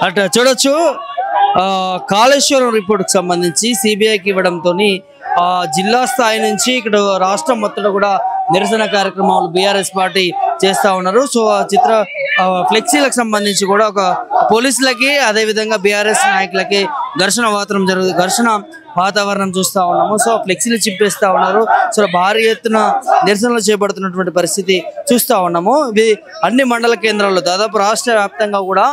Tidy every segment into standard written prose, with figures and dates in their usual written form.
అట్లా చూడొచ్చు కాళేశ్వరం రిపోర్ట్కి సంబంధించి సిబిఐకి ఇవ్వడంతో జిల్లా స్థాయి నుంచి ఇక్కడ రాష్ట్రం మొత్తం కూడా నిరసన కార్యక్రమాలు బీఆర్ఎస్ పార్టీ చేస్తూ ఉన్నారు. సో చిత్ర ఫ్లెక్సీలకు సంబంధించి కూడా ఒక పోలీసులకి అదేవిధంగా బీఆర్ఎస్ నాయకులకి ఘర్షణ వాతావరణం చూస్తూ ఉన్నాము. సో ఫ్లెక్సీలు చింపేస్తూ ఉన్నారు. సో భారీ ఎత్తున నిరసనలు చేపడుతున్నటువంటి పరిస్థితి చూస్తూ ఉన్నాము. ఇది అన్ని మండల కేంద్రాల్లో దాదాపు రాష్ట్ర వ్యాప్తంగా కూడా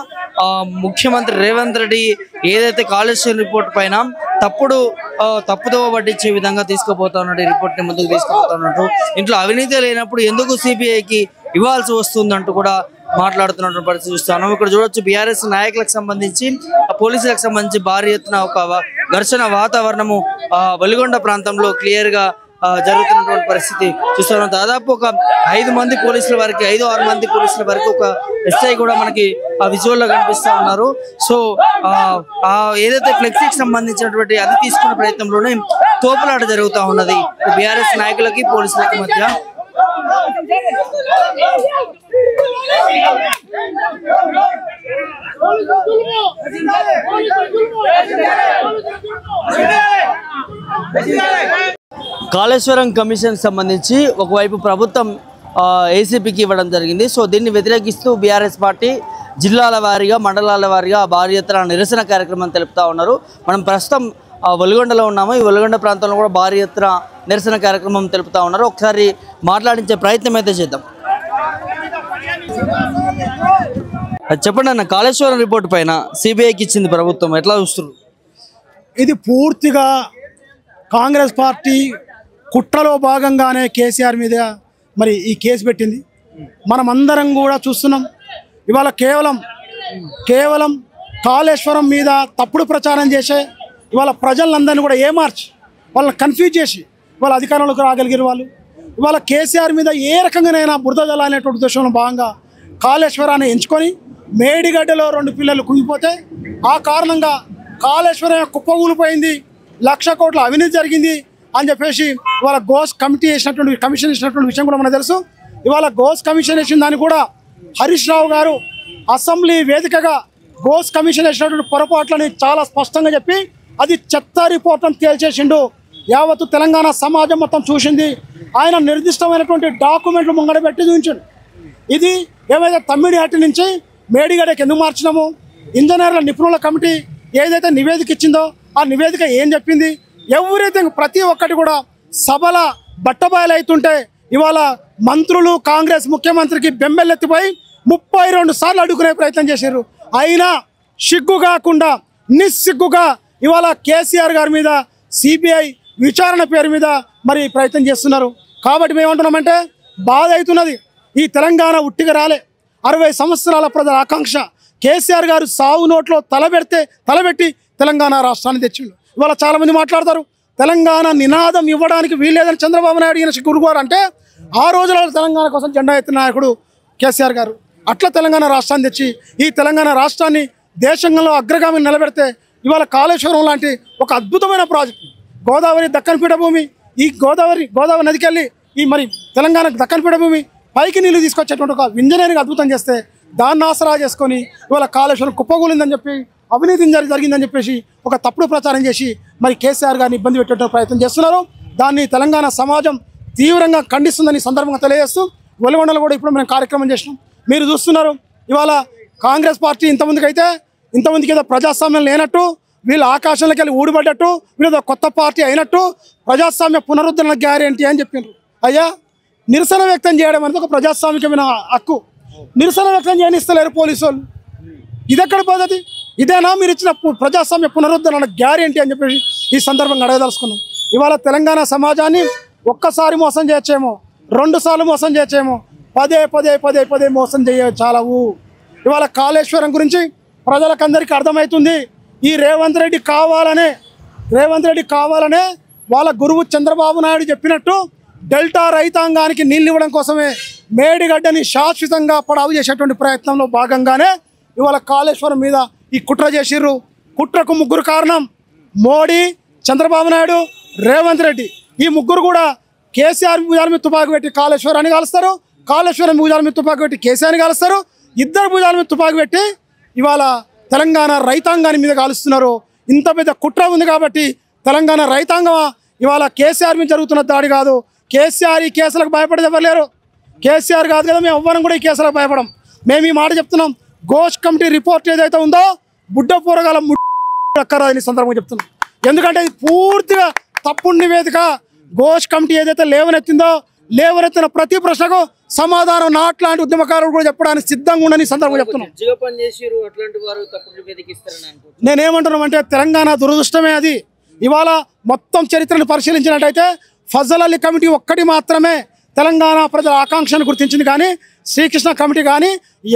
ముఖ్యమంత్రి రేవంత్ రెడ్డి ఏదైతే కాళేశ్వరం రిపోర్ట్ పైన తప్పుదోవ పట్టించే విధంగా తీసుకుపోతా ఉన్నట్టు రిపోర్ట్ని ముందుకు తీసుకుపోతా ఉన్నట్టు, ఇంట్లో అవినీతి లేనప్పుడు ఎందుకు సిబిఐకి ఇవ్వాల్సి వస్తుందంటూ కూడా మాట్లాడుతున్నటువంటి పరిస్థితి చూస్తున్నాం. ఇక్కడ చూడొచ్చు బీఆర్ఎస్ నాయకులకు సంబంధించి పోలీసులకు సంబంధించి భారీ ఎత్తున ఒక ఘర్షణ వాతావరణము వెలుగొండ ప్రాంతంలో క్లియర్ గా జరుగుతున్నటువంటి పరిస్థితి చూస్తున్నాం. దాదాపు ఒక 5 మంది పోలీసుల వరకు 5-6 మంది పోలీసుల వరకు ఒక ఎస్ఐ కూడా మనకి విజువల్ లో కనిపిస్తా ఉన్నారు. సో ఏదైతే ఫ్లెక్సీకి సంబంధించినటువంటి అది తీసుకున్న ప్రయత్నంలోనే తోపులాట జరుగుతూ ఉన్నది బీఆర్ఎస్ నాయకులకి పోలీసులకి మధ్య. కాళేశ్వరం కమిషన్ సంబంధించి ఒకవైపు ప్రభుత్వం ఏసీపీకి ఇవ్వడం జరిగింది. సో దీన్ని వ్యతిరేకిస్తూ బీఆర్ఎస్ పార్టీ జిల్లాల వారీగా మండలాల వారీగా భారీ ఎత్తున నిరసన కార్యక్రమం తెలుపుతా ఉన్నారు. మనం ప్రస్తుతం వెలుగొండలో ఉన్నాము. ఈ వెలుగొండ ప్రాంతంలో కూడా భారీ ఎత్తున నిరసన కార్యక్రమం తెలుపుతా ఉన్నారు. ఒకసారి మాట్లాడించే ప్రయత్నం అయితే చేద్దాం. చెప్పండి అన్న, కాళేశ్వరం రిపోర్ట్ పైన సిబిఐకి ఇచ్చింది ప్రభుత్వం, ఎట్లా చూస్తున్నారు? ఇది పూర్తిగా కాంగ్రెస్ పార్టీ కుట్రలో భాగంగానే కేసీఆర్ మీద మరి ఈ కేసు పెట్టింది. మనం అందరం కూడా చూస్తున్నాం. ఇవాళ కేవలం కాళేశ్వరం మీద తప్పుడు ప్రచారం చేసే ఇవాళ ప్రజలందరినీ కూడా ఏమార్చి వాళ్ళని కన్ఫ్యూజ్ చేసి వాళ్ళ అధికారంలోకి రాగలిగిన వాళ్ళు ఇవాళ కేసీఆర్ మీద ఏ రకంగానైనా బురద జల్లాలనేటువంటి ఉద్దేశంలో భాగంగా కాళేశ్వరాన్ని ఎంచుకొని మేడిగడ్డలో 2 పిల్లలు కుంగిపోతే ఆ కారణంగా కాళేశ్వరం కుప్పగూలిపోయింది, 1,00,000 కోట్ల అవినీతి జరిగింది అని చెప్పేసి ఇవాళ గోస్ కమిషన్ ఇచ్చినటువంటి విషయం కూడా మనకు తెలుసు. ఇవాళ గోస్ కమిషన్ వేసిన దాన్ని కూడా హరీష్ రావు గారు అసెంబ్లీ వేదికగా గోస్ కమిషన్ వేసినటువంటి పొరపాట్లని చాలా స్పష్టంగా చెప్పి అది చెత్త రిపోర్ట్ అని తేల్చేసిండు. యావత్తు తెలంగాణ సమాజం మొత్తం చూసింది. ఆయన నిర్దిష్టమైనటువంటి డాక్యుమెంట్లు ముంగడ పెట్టి చూపించండి. ఇది ఏమైతే తమ్మిడిహట్టి నుంచి మేడిగడ్డకి ఎందుకు మార్చినాము, ఇంజనీర్ల నిపుణుల కమిటీ ఏదైతే నివేదిక ఇచ్చిందో ఆ నివేదిక ఏం చెప్పింది, ఎవ్రీథింగ్ ప్రతి ఒక్కటి కూడా సభల బట్టబయలు అవుతుంటే ఇవాళ మంత్రులు కాంగ్రెస్ ముఖ్యమంత్రికి బెంబెల్లెత్తిపోయి 32 సార్లు అడుగునే ప్రయత్నం చేశారు. అయినా సిగ్గు కాకుండా నిస్సిగ్గుగా ఇవాళ కేసీఆర్ గారి మీద సిబిఐ విచారణ పేరు మీద మరి ప్రయత్నం చేస్తున్నారు. కాబట్టి మేమంటున్నామంటే బాధ అవుతున్నది. ఈ తెలంగాణ ఉట్టిగా రాలే. 60 సంవత్సరాల ప్రజల ఆకాంక్ష. కేసీఆర్ గారు సావు నోట్లో తలబెట్టి తెలంగాణ రాష్ట్రాన్ని తెచ్చిండు. ఇవాళ చాలామంది మాట్లాడతారు తెలంగాణ నినాదం ఇవ్వడానికి వీల్లేదని చంద్రబాబు నాయుడు ఈయన గురుగారు అంటే ఆ రోజులలో తెలంగాణ కోసం జెండా ఎత్తిన నాయకుడు కేసీఆర్ గారు. అట్లా తెలంగాణ రాష్ట్రాన్ని తెచ్చి ఈ తెలంగాణ రాష్ట్రాన్ని దేశంలో అగ్రగామిని నిలబెడితే ఇవాళ కాళేశ్వరం లాంటి ఒక అద్భుతమైన ప్రాజెక్టు గోదావరి దక్కన్ పీఠభూమి ఈ గోదావరి నదికి వెళ్ళి ఈ మరి తెలంగాణ దక్కన్ పీఠభూమి పైకి నీళ్లు తీసుకొచ్చేటువంటి ఒక ఇంజనీరింగ్ అద్భుతం చేస్తే దాన్ని ఆసరా చేసుకొని ఇవాళ కాళేశ్వరం కుప్పగూలిందని చెప్పి అవినీతి జరిగిందని చెప్పేసి ఒక తప్పుడు ప్రచారం చేసి మరి కేసీఆర్ గారిని ఇబ్బంది పెట్టే ప్రయత్నం చేస్తున్నారు. దాన్ని తెలంగాణ సమాజం తీవ్రంగా ఖండిస్తుందని సందర్భంగా తెలియజేస్తూ వెలుగొండలో కూడా ఇప్పుడు మేము కార్యక్రమం చేసినాం. మీరు చూస్తున్నారు ఇవాళ కాంగ్రెస్ పార్టీ ఇంతమందికి ఏదో ప్రజాస్వామ్యం లేనట్టు వీళ్ళు ఆకాశంలోకి వెళ్ళి ఊడిపడ్డట్టు వీళ్ళు కొత్త పార్టీ అయినట్టు ప్రజాస్వామ్య పునరుద్ధరణ గ్యారెంటీ అని చెప్పిండ్రు. అయ్యా నిరసన వ్యక్తం చేయడం అనేది ఒక ప్రజాస్వామికమైన హక్కు. నిరసన వ్యక్తం చేయనిస్తలేరు పోలీసు వాళ్ళు. ఇదెక్కడ పద్ధతి? ఇదేనా మీరు ఇచ్చిన ప్రజాస్వామ్య పునరుద్ధరణ గ్యారెంటీ అని చెప్పేసి ఈ సందర్భంగా అడగదలుచుకున్నాం. ఇవాళ తెలంగాణ సమాజాన్ని ఒక్కసారి మోసం చేయొచ్చేమో, 2 సార్లు మోసం చేయొచ్చేమో, పదే మోసం చాలవు. ఇవాళ కాళేశ్వరం గురించి ప్రజలకందరికీ అర్థమవుతుంది. ఈ రేవంత్ రెడ్డి కావాలనే వాళ్ళ గురువు చంద్రబాబు నాయుడు చెప్పినట్టు డెల్టా రైతాంగానికి నీళ్ళు ఇవ్వడం కోసమే మేడిగడ్డని శాశ్వతంగా పడావు చేసేటువంటి ప్రయత్నంలో భాగంగానే ఇవాళ కాళేశ్వరం మీద ఈ కుట్ర చేసిర్రు. కుట్రకు 3 కారణం: మోడీ, చంద్రబాబు నాయుడు, రేవంత్ రెడ్డి. ఈ 3 కూడా కేసీఆర్ భుజాల మీద తుపాకు పెట్టి కాళేశ్వరాన్ని కాలుస్తారు, కాళేశ్వరం భుజాల మీద తుపాకు పెట్టి కేసీఆర్ని కాలుస్తారు. 2 భుజాల మీద తుపాకు పెట్టి ఇవాళ తెలంగాణ రైతాంగాన్ని మీద కాలుస్తున్నారు. ఇంత పెద్ద కుట్ర ఉంది కాబట్టి తెలంగాణ రైతాంగం ఇవాళ కేసీఆర్ మీద జరుగుతున్న దాడి కాదు. కేసీఆర్ ఈ కేసులకు భయపడేది ఎవరు లేరు. కేసీఆర్ కాదు కదా, మేము ఎవ్వరం కూడా ఈ కేసులకు భయపడం. మేము ఈ మాట చెప్తున్నాం. ఘోష్ కమిటీ రిపోర్ట్ ఏదైతే ఉందో బుడ్డ పూరగాల ముక్కరాదని సందర్భంగా చెప్తున్నాం. ఎందుకంటే ఇది పూర్తిగా తప్పుడు నివేదిక. ఘోష్ కమిటీ ఏదైతే లేవనెత్తిన ప్రతి ప్రశ్నకు సమాధానం నాట్లాంటి ఉద్యమకారులు కూడా చెప్పడానికి సిద్ధంగా ఉండని సందర్భంగా చెప్తున్నాం. నేనేమంటున్నామంటే తెలంగాణ దురదృష్టమే అది. ఇవాళ మొత్తం చరిత్రను పరిశీలించినట్టయితే ఫజల్ అలీ కమిటీ ఒక్కటి మాత్రమే తెలంగాణ ప్రజల ఆకాంక్షను గుర్తించింది. కానీ శ్రీకృష్ణ కమిటీ కానీ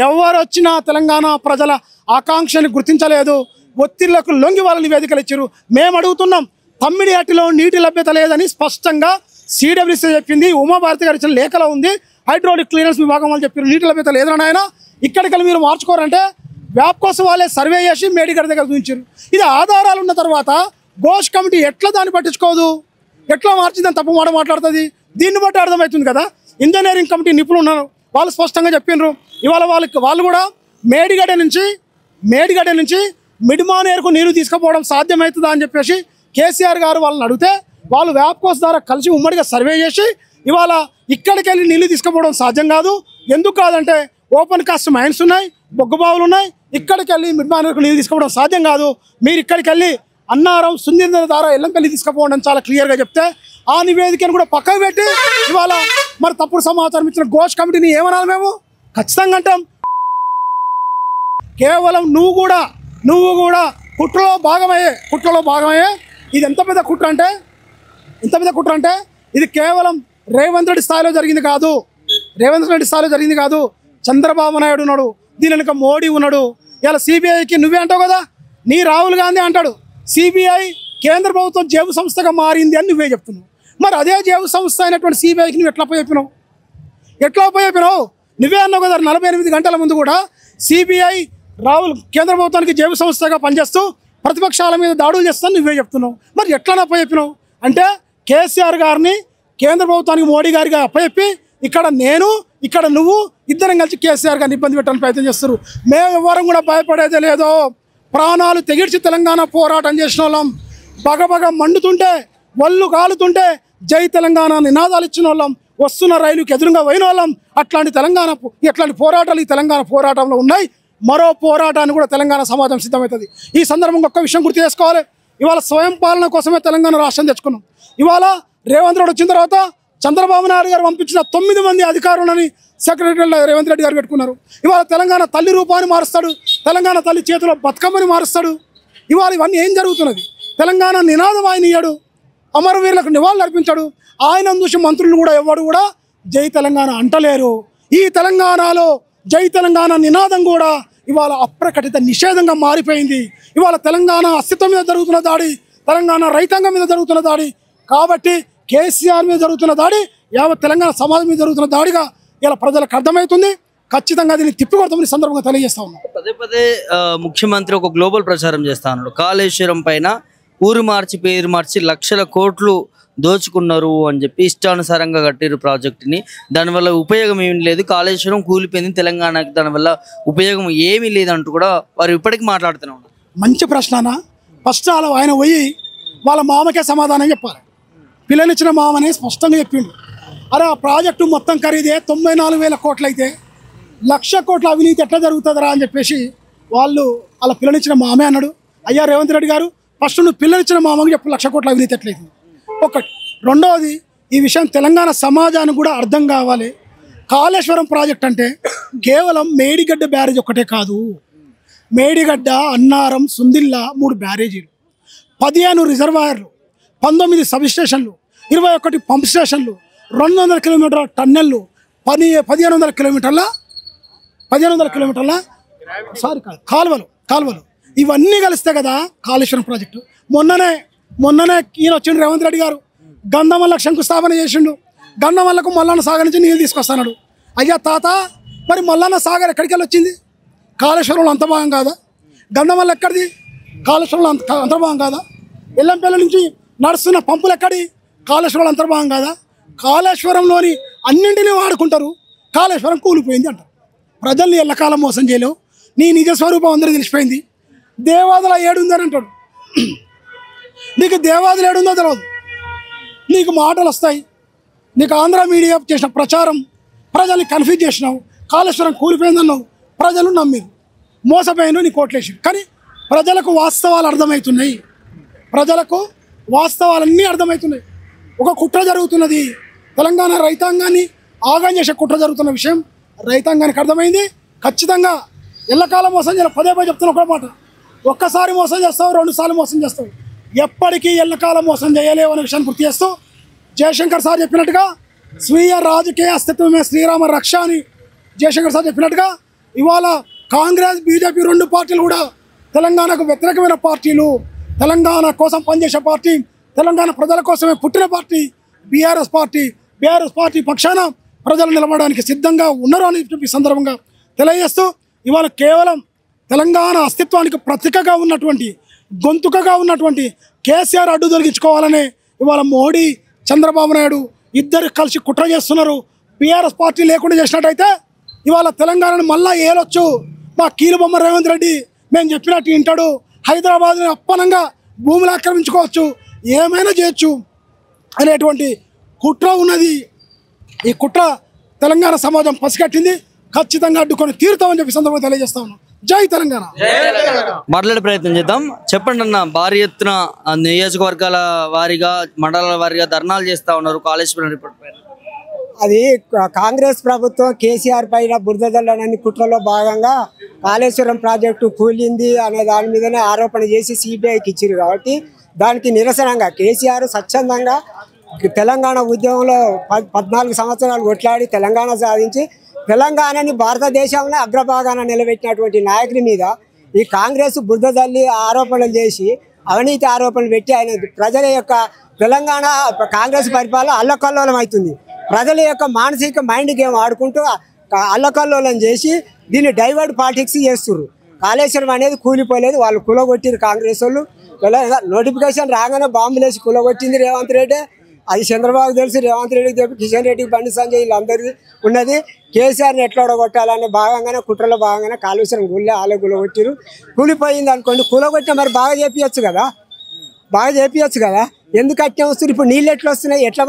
ఎవరు వచ్చినా తెలంగాణ ప్రజల ఆకాంక్షని గుర్తించలేదు. ఒత్తిళ్లకు లొంగి వాళ్ళ నివేదికలు ఇచ్చారు. మేము అడుగుతున్నాం, తమ్మిడిహట్టిలో నీటి లభ్యత లేదని స్పష్టంగా సిడబ్ల్యూసీ చెప్పింది. ఉమాభారతి గారు ఇచ్చిన లేఖలో ఉంది. హైడ్రాలిక్ క్లియరెన్స్ విభాగం వాళ్ళు చెప్పారు నీటి లభ్యత లేదని. ఆయన ఇక్కడికి మీరు మార్చుకోరంటే వ్యాప్ కోసం వాళ్ళే సర్వే చేసి మేడిగడ్డ దగ్గర చూపించారు. ఇది ఆధారాలు ఉన్న తర్వాత ఘోష్ కమిటీ ఎట్లా దాన్ని పట్టించుకోదు, ఎట్లా మార్చిందని తప్పు మాట్లాడుతుంది. దీన్ని బట్టి అర్థమవుతుంది కదా. ఇంజనీరింగ్ కమిటీ నిపుణులు ఉన్నారు, వాళ్ళు స్పష్టంగా చెప్పినారు. ఇవాళ వాళ్ళు కూడా మేడిగడ్డ నుంచి మిడ్మానేరుకు నీరు తీసుకుపోవడం సాధ్యమవుతుందా అని చెప్పేసి కేసీఆర్ గారు వాళ్ళని అడిగితే వాళ్ళు వ్యాప్ కోర్స్ ద్వారా కలిసి ఉమ్మడిగా సర్వే చేసి ఇవాళ ఇక్కడికి వెళ్ళి నీళ్లు తీసుకుపోవడం సాధ్యం కాదు. ఎందుకు కాదంటే ఓపెన్ కాస్ట్ మైన్స్ ఉన్నాయి, బొగ్గుబావులు ఉన్నాయి. ఇక్కడికి వెళ్ళి మిడ్మానేరుకు నీరు తీసుకుపోవడం సాధ్యం కాదు. మీరు ఇక్కడికి వెళ్ళి అన్నారం, సుందీర్ల ద్వారా ఎల్లంపల్లి తీసుకుపోవడం చాలా క్లియర్గా చెప్తే ఆ నివేదికను కూడా పక్కకు పెట్టి ఇవాళ మరి తప్పుడు సమాచారం ఇచ్చిన ఘోష్ కమిటీని ఏమనాలి? మేము ఖచ్చితంగా అంటాం. కేవలం నువ్వు కూడా కుట్రలో భాగమయ్యే ఇది ఎంత పెద్ద కుట్ర అంటే ఇది కేవలం రేవంత్ రెడ్డి స్థాయిలో జరిగింది కాదు. చంద్రబాబు నాయుడు ఉన్నాడు, దీని వెనుక మోడీ ఉన్నాడు. ఇలా సిబిఐకి నువ్వే అంటావు కదా, నీ రాహుల్ గాంధీ అంటాడు సిబిఐ కేంద్ర ప్రభుత్వం జేబు సంస్థగా మారింది అని నువ్వే చెప్తున్నావు. మరి అదే జేబు సంస్థ అయినటువంటి సిబిఐకి నువ్వు ఎట్లా పోయిపోయినావు? నువ్వే అన్నావు కదా 48 గంటల ముందు కూడా సిబిఐ కేంద్ర ప్రభుత్వానికి జేబు సంస్థగా పనిచేస్తూ ప్రతిపక్షాల మీద దాడులు చేస్తాను నువ్వే చెప్తున్నావు. మరి ఎట్లా అప్పచెప్పినావు అంటే కేసీఆర్ గారిని కేంద్ర ప్రభుత్వానికి మోడీ గారికి అప్పచెప్పి ఇక్కడ నువ్వు ఇద్దరం కలిసి కేసీఆర్ గారిని ఇబ్బంది పెట్టడానికి ప్రయత్నం చేస్తారు. మేము ఎవరం కూడా భయపడేదే లేదో. ప్రాణాలు తెగిడ్చి తెలంగాణ పోరాటం చేసిన వాళ్ళం, బగబగ మండుతుంటే వల్లు కాలుతుంటే జై తెలంగాణ నినాదాలు ఇచ్చిన వాళ్ళం, వస్తున్న రైలుకి ఎదురుగా పోయిన వాళ్ళం. ఇట్లాంటి పోరాటాలు ఈ తెలంగాణ పోరాటంలో ఉన్నాయి. మరో పోరాటాన్ని కూడా తెలంగాణ సమాజం సిద్ధమవుతుంది. ఈ సందర్భంగా ఒక్క విషయం గుర్తు చేసుకోవాలి. ఇవాళ స్వయం పాలన కోసమే తెలంగాణ రాష్ట్రం తెచ్చుకున్నాం. ఇవాళ రేవంత్ రెడ్డి వచ్చిన తర్వాత చంద్రబాబు నాయుడు గారు పంపించిన 9 మంది అధికారులని సెక్రటరీ రేవంత్ రెడ్డి గారు పెట్టుకున్నారు. ఇవాళ తెలంగాణ తల్లి రూపాన్ని మారుస్తాడు, తెలంగాణ తల్లి చేతిలో బతుకమ్మని మారుస్తాడు. ఇవాళ ఇవన్నీ ఏం జరుగుతున్నది? తెలంగాణ నినాదం ఆయన ఇయ్యాడు, అమరవీరులకు నివాళులు అర్పించాడు. ఆయన చూసి మంత్రులు కూడా ఎవరు కూడా జై తెలంగాణ అంటలేరు. ఈ తెలంగాణలో జై తెలంగాణ నినాదం కూడా ఇవాళ అప్రకటిత నిషేధంగా మారిపోయింది. ఇవాళ తెలంగాణ అస్తిత్వం మీద జరుగుతున్న దాడి, తెలంగాణ రైతాంగం మీద జరుగుతున్న దాడి. కాబట్టి కేసీఆర్ మీద జరుగుతున్న దాడి యావత్ తెలంగాణ సమాజం మీద జరుగుతున్న దాడిగా ఇలా ప్రజలకు అర్థమవుతుంది. ఖచ్చితంగా దీన్ని తిప్పికొడతామని సందర్భంగా తెలియజేస్తా ఉన్నాం. పదే పదే ముఖ్యమంత్రి ఒక గ్లోబల్ ప్రచారం చేస్తా ఉన్నాడు. కాళేశ్వరం పైన ఊరు మార్చి పేరు మార్చి లక్షల కోట్లు దోచుకున్నారు అని చెప్పి ఇష్టానుసారంగా కట్టిరు ప్రాజెక్టుని. దానివల్ల ఉపయోగం ఏమీ లేదు, కాళేశ్వరం కూలిపోయింది, తెలంగాణకి దానివల్ల ఉపయోగం ఏమీ లేదంటూ కూడా వారు ఇప్పటికీ మాట్లాడుతూనే ఉన్నారు. మంచి ప్రశ్న. ఫస్ట్ ఆయన పోయి వాళ్ళ మామకే సమాధానం చెప్పాలి. పిల్లనిచ్చిన మామనే స్పష్టంగా చెప్పిండు, అరే ఆ ప్రాజెక్టు మొత్తం ఖరీదే 94,000 కోట్లు అయితే 1,00,000 కోట్ల అవినీతి ఎట్లా జరుగుతుందిరా అని చెప్పేసి వాళ్ళు వాళ్ళ పిల్లనిచ్చిన మామే అన్నాడు. అయ్యా రేవంత్ రెడ్డి గారు, ఫస్ట్ నువ్వు పిల్లనిచ్చిన మామకి చెప్పు 1,00,000 కోట్ల అవినీతి ఎట్లయితే. ఒకటి. రెండవది, ఈ విషయం తెలంగాణ సమాజానికి కూడా అర్థం కావాలి. కాళేశ్వరం ప్రాజెక్ట్ అంటే కేవలం మేడిగడ్డ బ్యారేజ్ ఒక్కటే కాదు. మేడిగడ్డ, అన్నారం, సుందిల్లా 3 బ్యారేజీలు, 15 రిజర్వాయర్లు, 19 సబ్ స్టేషన్లు, 21 పంప్ స్టేషన్లు, 200 కిలోమీటర్ల టన్నెళ్ళు, 1,500 కిలోమీటర్ల కాలువలు ఇవన్నీ కలిస్తే కదా కాళేశ్వరం ప్రాజెక్టు. మొన్ననే ఈయన వచ్చిండు రేవంత్ రెడ్డి గారు, గంధమల్లకు శంకుస్థాపన చేసిండు. గంధమల్లకు మల్లన్న సాగర్ నుంచి నీళ్ళు తీసుకొస్తున్నాడు. అయ్యా తాత, మరి మల్లన్న సాగర్ ఎక్కడికి వెళ్ళి వచ్చింది? కాళేశ్వరంలో అంతర్భాగం కాదా? గంధమల్ల ఎక్కడిది? కాళేశ్వరంలో అంతర్భాగం కాదా? ఎల్లంపల్లి నుంచి నడుస్తున్న పంపులు ఎక్కడి? కాళేశ్వరంలో అంతర్భాగం కాదా? కాళేశ్వరంలోని అన్నింటినీ వాడుకుంటారు, కాళేశ్వరం కూలిపోయింది అంటారు. ప్రజల్ని ఎల్లకాలం మోసం చేయలేవు, నీ నిజ స్వరూపం అందరూ తెలిసిపోయింది. దేవాదుల ఏడుందని అంటాడు. నీకు దేవాదులు ఏడుందో తెలియదు, నీకు మాటలు వస్తాయి. నీకు ఆంధ్ర మీడియా చేసిన ప్రచారం ప్రజల్ని కన్ఫ్యూజ్ చేసినావు. కాళేశ్వరం కూలిపోయిందన్నావు, ప్రజలు నమ్మిరు, మోసపోయినావు, నీ కోట్లేసారు. కానీ ప్రజలకు వాస్తవాలు అర్థమవుతున్నాయి, ప్రజలకు వాస్తవాలన్నీ అర్థమవుతున్నాయి. ఒక కుట్ర జరుగుతున్నది, తెలంగాణ రైతాంగాన్ని ఆగం చేసే కుట్ర జరుగుతున్న విషయం రైతాంగానికి అర్థమైంది. ఖచ్చితంగా ఎల్లకాలం మోసం చేయాలి. పదే చెప్తున్నా ఒక మాట, ఒక్కసారి మోసం చేస్తావు, 2 సార్లు మోసం చేస్తావు, ఎప్పటికీ ఎల్లకాలం మోసం చేయలేవు అనే విషయాన్ని గుర్తు చేస్తూ, జయశంకర్ సార్ చెప్పినట్టుగా స్వీయ రాజకీయ అస్తిత్వమే శ్రీరామ రక్ష అని జయశంకర్ సార్ చెప్పినట్టుగా ఇవాళ కాంగ్రెస్, బీజేపీ 2 పార్టీలు కూడా తెలంగాణకు వ్యతిరేకమైన పార్టీలు, తెలంగాణ కోసం పనిచేసే పార్టీ, తెలంగాణ ప్రజల కోసమే పుట్టిన పార్టీ బీఆర్ఎస్ పార్టీ పక్షాన ప్రజలు నిలబడడానికి సిద్ధంగా ఉన్నారు అని చెప్పి సందర్భంగా తెలియజేస్తూ, ఇవాళ కేవలం తెలంగాణ అస్తిత్వానికి ప్రతీకగా ఉన్నటువంటి, గొంతుకగా ఉన్నటువంటి కేసీఆర్ అడ్డు తొలగించుకోవాలనే ఇవాళ మోడీ, చంద్రబాబు నాయుడు ఇద్దరు కలిసి కుట్ర చేస్తున్నారు. బీఆర్ఎస్ పార్టీ లేకుండా చేసినట్టయితే ఇవాళ తెలంగాణను మళ్ళా ఏలొచ్చు, మా కీలుబొమ్మ రేవంత్ రెడ్డి మేము చెప్పినట్టు వింటాడు, హైదరాబాద్ని అప్పనంగా భూములు ఆక్రమించుకోవచ్చు, ఏమైనా చేయొచ్చు అనేటువంటి కుట్ర ఉన్నది. ఈ కుట్ర తెలంగాణ సమాజం పసిగట్టింది, ఖచ్చితంగా అడ్డుకొని తీరుతామని చెప్పి సందర్భంగా తెలియజేస్తా ఉన్నాం. జై తెలంగాణ. మాట్లాడే ప్రయత్నం చేద్దాం. చెప్పండి అన్న, భారీ ఎత్తున నియోజకవర్గాల వారీగా, మండలాల వారీగా ధర్నాలు చేస్తా ఉన్నారు కాళేశ్వరం రిపోర్ట్ పైన. అది కాంగ్రెస్ ప్రభుత్వం కేసీఆర్ పైన బురద జల్లనని కుట్రలో భాగంగా కాళేశ్వరం ప్రాజెక్టు కూలింది అనే దాని మీదనే ఆరోపణ చేసి సిబిఐకి ఇచ్చారు. కాబట్టి దానికి నిరసనంగా కేసీఆర్ స్వచ్ఛందంగా తెలంగాణ ఉద్యమంలో 14 సంవత్సరాలు కొట్లాడి తెలంగాణ సాధించి తెలంగాణని భారతదేశంలో అగ్రభాగాన నిలబెట్టినటువంటి నాయకుడి మీద ఈ కాంగ్రెస్ బురద జల్లి ఆరోపణలు చేసి అవినీతి ఆరోపణలు పెట్టి ఆయన ప్రజల యొక్క తెలంగాణ కాంగ్రెస్ పరిపాలన అల్లకల్లోలం అవుతుంది. ప్రజల యొక్క మానసిక మైండ్ గేమ్ ఆడుకుంటూ అల్లకల్లోలం చేసి దీన్ని డైవర్ట్ పాలిటిక్స్ చేస్తున్నారు. కాళేశ్వరం అనేది కూలిపోలేదు, వాళ్ళు కులగొట్టిరు కాంగ్రెస్ వాళ్ళు. నోటిఫికేషన్ రాగానే బాంబులు వేసి కులగొట్టింది రేవంత్ రెడ్డి. అది చంద్రబాబు తెలుసు, రేవంత్ రెడ్డికి చెప్పి కిషన్ రెడ్డికి, బండి సంజయ్ వీళ్ళందరిది ఉన్నది. కేసీఆర్ని ఎట్లా ఓడగొట్టాలనే భాగంగానే కుట్రలో భాగంగానే కాళేశ్వరం గుళ్ళే ఆలే కూలగొట్టిరు. కూలిపోయింది అనుకోండి, కూలగొట్టినా మరి బాగా చేపించచ్చు కదా, ఎందుకు అట్టే వస్తుంది? ఇప్పుడు నీళ్ళు ఎట్లా వస్తున్నాయి, ఎట్లా